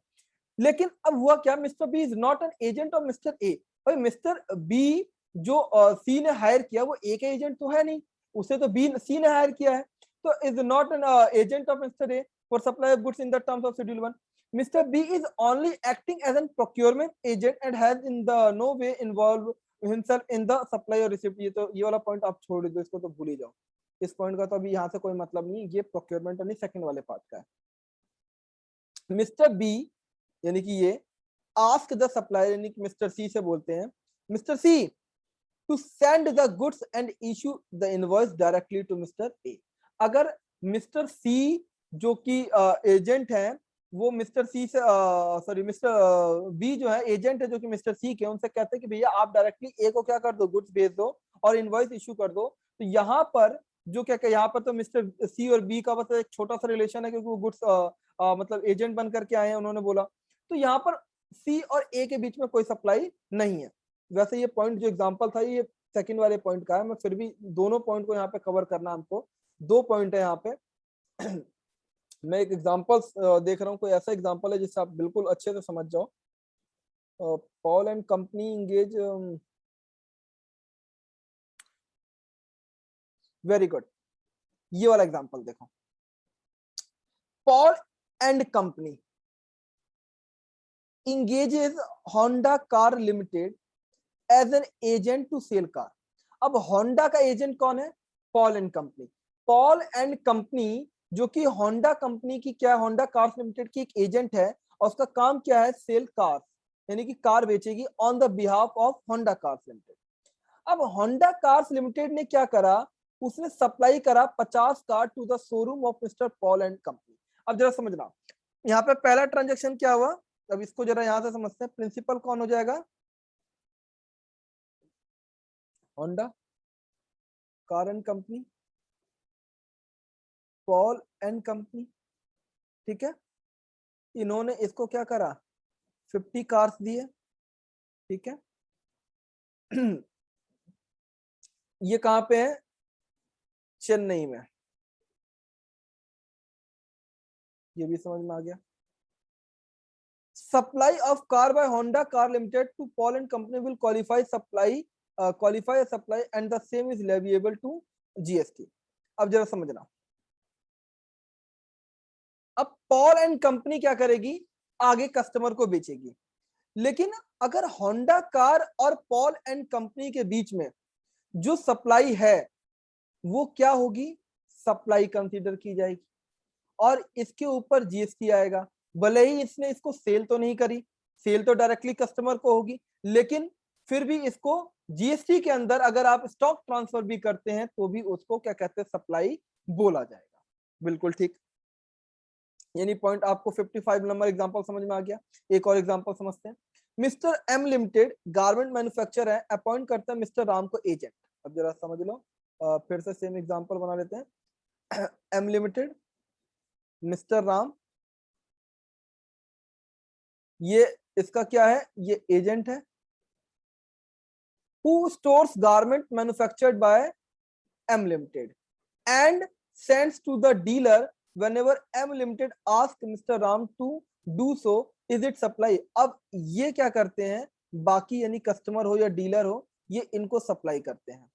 लेकिन अब हुआ क्या, mister B is not an agent of mister A. भाई मिस्टर बी जो सी ने हायर किया वो ए का एजेंट तो है नहीं, उसे तो बी सी ने हायर किया है। तो is not an agent of mister A for supply of goods in the terms of schedule 1। Mr. B is only acting as an procurement agent and has in the no way involved himself in the supply or receipt। ये वाला point आप छोड़ दो, इसको तो भूल ही जाओ। इस पॉइंट का तो अभी यहाँ से कोई मतलब नहीं, ये प्रोक्योरमेंट नहीं, सेकंड वाले पार्ट का है। मिस्टर बी यानी कि ये आस्क द सप्लायर, यानी कि मिस्टर सी से बोलते हैं, mister C to send the goods and issue the invoice directly to mister A. अगर मिस्टर सी जो कि एजेंट है, वो मिस्टर सी से सॉरी मिस्टर बी जो है एजेंट है जो कि मिस्टर सी के, उनसे कहते हैं कि भैया आप डायरेक्टली ए को क्या कर दो, गुड्स भेज दो और इनवॉइस इशू कर दो। तो यहाँ पर जो क्या यहाँ पर तो मिस्टर सी और बी का बस एक छोटा सा रिलेशन है, क्योंकि वो गुड्स मतलब एजेंट बन करके आए हैं, उन्होंने बोला। तो यहाँ पर सी और ए के बीच में कोई सप्लाई नहीं है। वैसे ये पॉइंट जो एग्जांपल था ये सेकंड वाले पॉइंट का है, मैं फिर भी दोनों पॉइंट को यहाँ पे कवर करना हमको, दो पॉइंट है यहाँ पे। मैं एक एग्जांपल देख रहा हूँ, कोई ऐसा एग्जांपल है जिससे आप बिल्कुल अच्छे से समझ जाओ। Paul and company engage, very good, ये वाला एग्जांपल देखो। Paul and company engages Honda Car Limited as an agent to sell car। अब होंडा का एजेंट कौन है, Paul and company. Paul and company जो कि होंडा कंपनी की क्या है, होंडा कार्स लिमिटेड की एक एजेंट है, और उसका काम क्या है, सेल कार, यानी कि कार बेचेगी on the behalf of Honda cars limited. अब होंडा कार्स लिमिटेड ने क्या करा, उसने सप्लाई करा 50 car to the showroom of mister Paul and company. अब जरा समझना, यहाँ पे पहला ट्रांजेक्शन क्या हुआ, अब इसको जरा यहां से समझते हैं। प्रिंसिपल कौन हो जाएगा, Honda car and company, Paul and company, ठीक है। इन्होंने इसको क्या करा, 50 कार्स दिए, ठीक है। ये कहां पे है, चेन्नई में, ये भी समझ में आ गया। Supply of car by Honda car limited to Paul and company will qualify supply and the same is leviable to GST. अब जरा समझना, अब पॉल एंड कंपनी क्या करेगी, आगे कस्टमर को बेचेगी। लेकिन अगर होंडा कार और पॉल एंड कंपनी के बीच में जो सप्लाई है वो क्या होगी, सप्लाई कंसीडर की जाएगी और इसके ऊपर जीएसटी आएगा। भले ही इसने इसको सेल तो नहीं करी, सेल तो डायरेक्टली कस्टमर को होगी, लेकिन फिर भी इसको जीएसटी के अंदर अगर आप स्टॉक ट्रांसफर भी करते हैं तो भी उसको क्या कहते हैं, सप्लाई बोला जाएगा। बिल्कुल ठीक, यानी पॉइंट आपको 55 नंबर एग्जांपल समझ में आ गया। एक और एग्जांपल समझते हैं। Mister M limited garment manufacturer है, अपॉइंट करता है मिस्टर राम को एजेंट। अब जरा समझ लो, फिर से सेम एग्जांपल बना लेते हैं। एम लिमिटेड, मिस्टर राम, ये इसका क्या है, ये एजेंट है। Who stores garment manufactured by M limited and sends to the dealer whenever M Limited ask Mr. Ram to do so, is it supply। अब ये क्या करते हैं, बाकी यानी कस्टमर हो या डीलर हो, ये इनको सप्लाई करते हैं।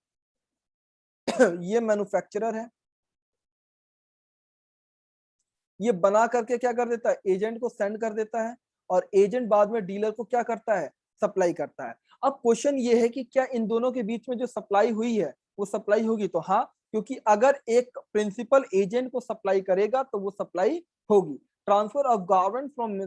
ये मैन्युफैक्चरर है, ये बना करके क्या कर देता है, एजेंट को सेंड कर देता है और एजेंट बाद में डीलर को क्या करता है, सप्लाई करता है। अब क्वेश्चन ये है कि क्या इन दोनों के बीच में जो सप्लाई हुई है वो सप्लाई होगी, तो हाँ क्योंकि अगर एक प्रिंसिपल एजेंट को सप्लाई करेगा तो वो सप्लाई होगी। Transfer of garment from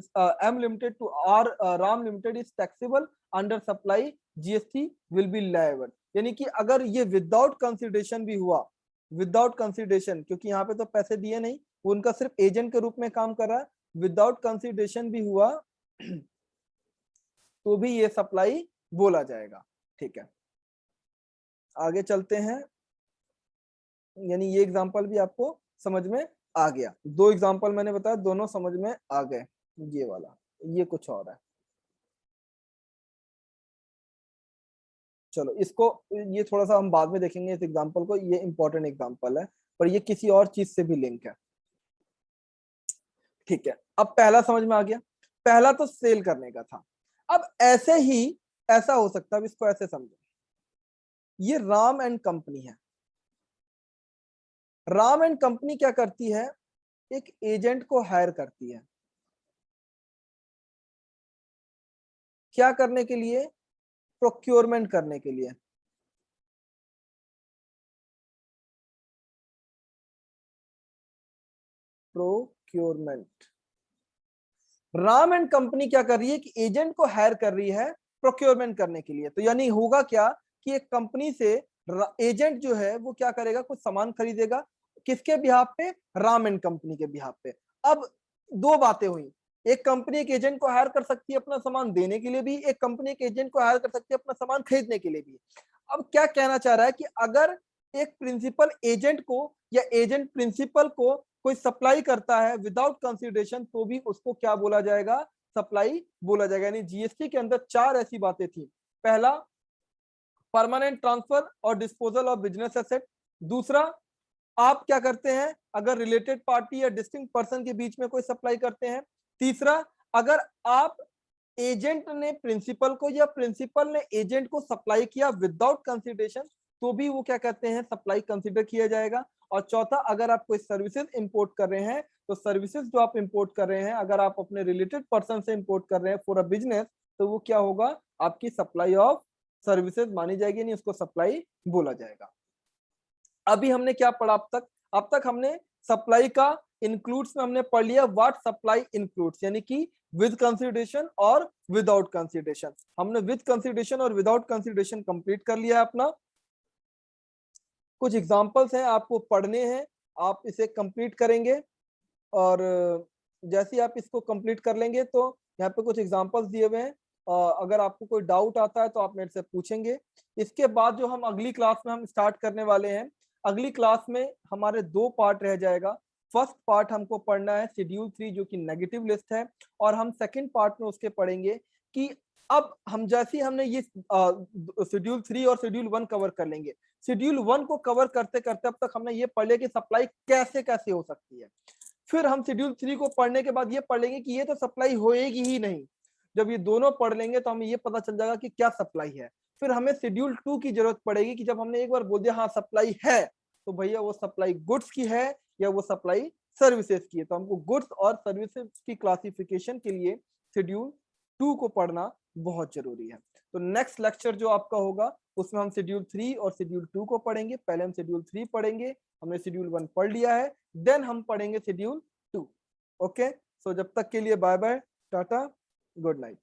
M limited to R Ram limited is taxable under supply GST will be liable. यानी कि अगर ये विदाउट कंसिडरेशन भी हुआ, विदाउट कंसिडरेशन, क्योंकि यहाँ पे तो पैसे दिए नहीं, वो उनका सिर्फ एजेंट के रूप में काम कर रहा है, विदाउट कंसिडरेशन भी हुआ तो भी ये सप्लाई बोला जाएगा। ठीक है, आगे चलते हैं। यानी ये एग्जांपल भी आपको समझ में आ गया। दो एग्जांपल मैंने बताया, दोनों समझ में आ गए। ये वाला, ये कुछ और है। चलो इसको, ये थोड़ा सा हम बाद में देखेंगे इस एग्जांपल को, ये इंपॉर्टेंट एग्जांपल है, पर ये किसी और चीज से भी लिंक है। ठीक है, अब पहला समझ में आ गया। पहला तो सेल करने का था। अब ऐसे ही ऐसा हो सकता है, अब इसको ऐसे समझो, ये राम एंड कंपनी है। राम एंड कंपनी क्या करती है, एक एजेंट को हायर करती है। क्या करने के लिए, प्रोक्योरमेंट करने के लिए। प्रोक्योरमेंट। राम एंड कंपनी क्या कर रही है कि एजेंट को हायर कर रही है प्रोक्योरमेंट करने के लिए। तो यानी होगा क्या कि एक कंपनी से एजेंट जो है वो क्या करेगा, कुछ सामान खरीदेगा, किसके बिहाफ पे, राम एंड कंपनी के बिहाफ पे। अब दो बातें हुई, एक कंपनी एक एजेंट को हायर कर सकती है अपना सामान देने के लिए भी, एक कंपनी एक एजेंट को हायर कर सकती है अपना सामान खरीदने के लिए भी। अब क्या कहना चाह रहा है कि अगर एक प्रिंसिपल एजेंट को या एजेंट प्रिंसिपल को कोई सप्लाई करता है विदाउट कंसिडरेशन, तो भी उसको क्या बोला जाएगा, सप्लाई बोला जाएगा। यानी जीएसटी के अंदर चार ऐसी बातें थी। पहला, परमानेंट ट्रांसफर और डिस्पोजल ऑफ बिजनेस एसेट। दूसरा, आप क्या करते हैं अगर रिलेटेड पार्टी या डिस्टिंक्ट पर्सन के बीच में कोई सप्लाई करते हैं। तीसरा, अगर आप एजेंट ने प्रिंसिपल को या प्रिंसिपल ने एजेंट को सप्लाई किया विदाउट कंसिडरेशन, तो भी वो क्या कहते हैं, सप्लाई कंसिडर किया जाएगा। और चौथा, अगर आप कोई सर्विसेज इंपोर्ट कर रहे हैं, तो सर्विसेज जो आप इंपोर्ट कर रहे हैं, अगर आप अपने रिलेटेड पर्सन से इंपोर्ट कर रहे हैं फॉर अ बिजनेस, तो वो क्या होगा, आपकी सप्लाई ऑफ सर्विसेज मानी जाएगी, नहीं उसको सप्लाई बोला जाएगा। अभी हमने क्या पढ़ा अब तक हमने सप्लाई का इंक्लूड्स में हमने पढ़ लिया व्हाट सप्लाई इंक्लूड्स, यानी कि विद कंसिडरेशन और विदाउट कंसिडरेशन। हमने विद कंसिडरेशन और विदाउट कंसिडरेशन कंप्लीट कर लिया है अपना। कुछ एग्जांपल्स हैं, आपको पढ़ने हैं, आप इसे कंप्लीट करेंगे, और जैसे ही आप इसको कंप्लीट कर लेंगे तो यहाँ पे कुछ एग्जांपल्स दिए हुए हैं। अगर आपको कोई डाउट आता है तो आप मेरे से पूछेंगे। इसके बाद जो हम अगली क्लास में हम स्टार्ट करने वाले हैं, अगली क्लास में हमारे दो पार्ट रह जाएगा। फर्स्ट पार्ट हमको पढ़ना है शेड्यूल 3 जो कि नेगेटिव लिस्ट है, और हम सेकंड पार्ट में उसके पढ़ेंगे कि अब हम जैसे ही हमने ये शेड्यूल 3 और शेड्यूल 1 कवर कर लेंगे, शेड्यूल 1 को कवर करते करते अब तक हमने ये पढ़ लिया कि सप्लाई कैसे कैसे हो सकती है। फिर हम शेड्यूल 3 को पढ़ने के बाद ये पढ़ लेंगे कि ये तो सप्लाई होएगी ही नहीं। जब ये दोनों पढ़ लेंगे तो हमें ये पता चल जाएगा कि क्या सप्लाई है। फिर हमें शेड्यूल 2 की जरूरत पड़ेगी कि जब हमने एक बार बोल दिया हाँ सप्लाई है, तो भैया वो सप्लाई गुड्स की है या वो सप्लाई सर्विसेज की है। तो हमको गुड्स और सर्विसेज की क्लासिफिकेशन के लिए शेड्यूल 2 को पढ़ना बहुत जरूरी है। तो नेक्स्ट लेक्चर जो आपका होगा उसमें हम शेड्यूल 3 और शेड्यूल 2 को पढ़ेंगे। पहले हम शेड्यूल 3 पढ़ेंगे, हमने शेड्यूल 1 पढ़ लिया है, देन हम पढ़ेंगे शेड्यूल 2। ओके, सो जब तक के लिए bye bye, tata, good night.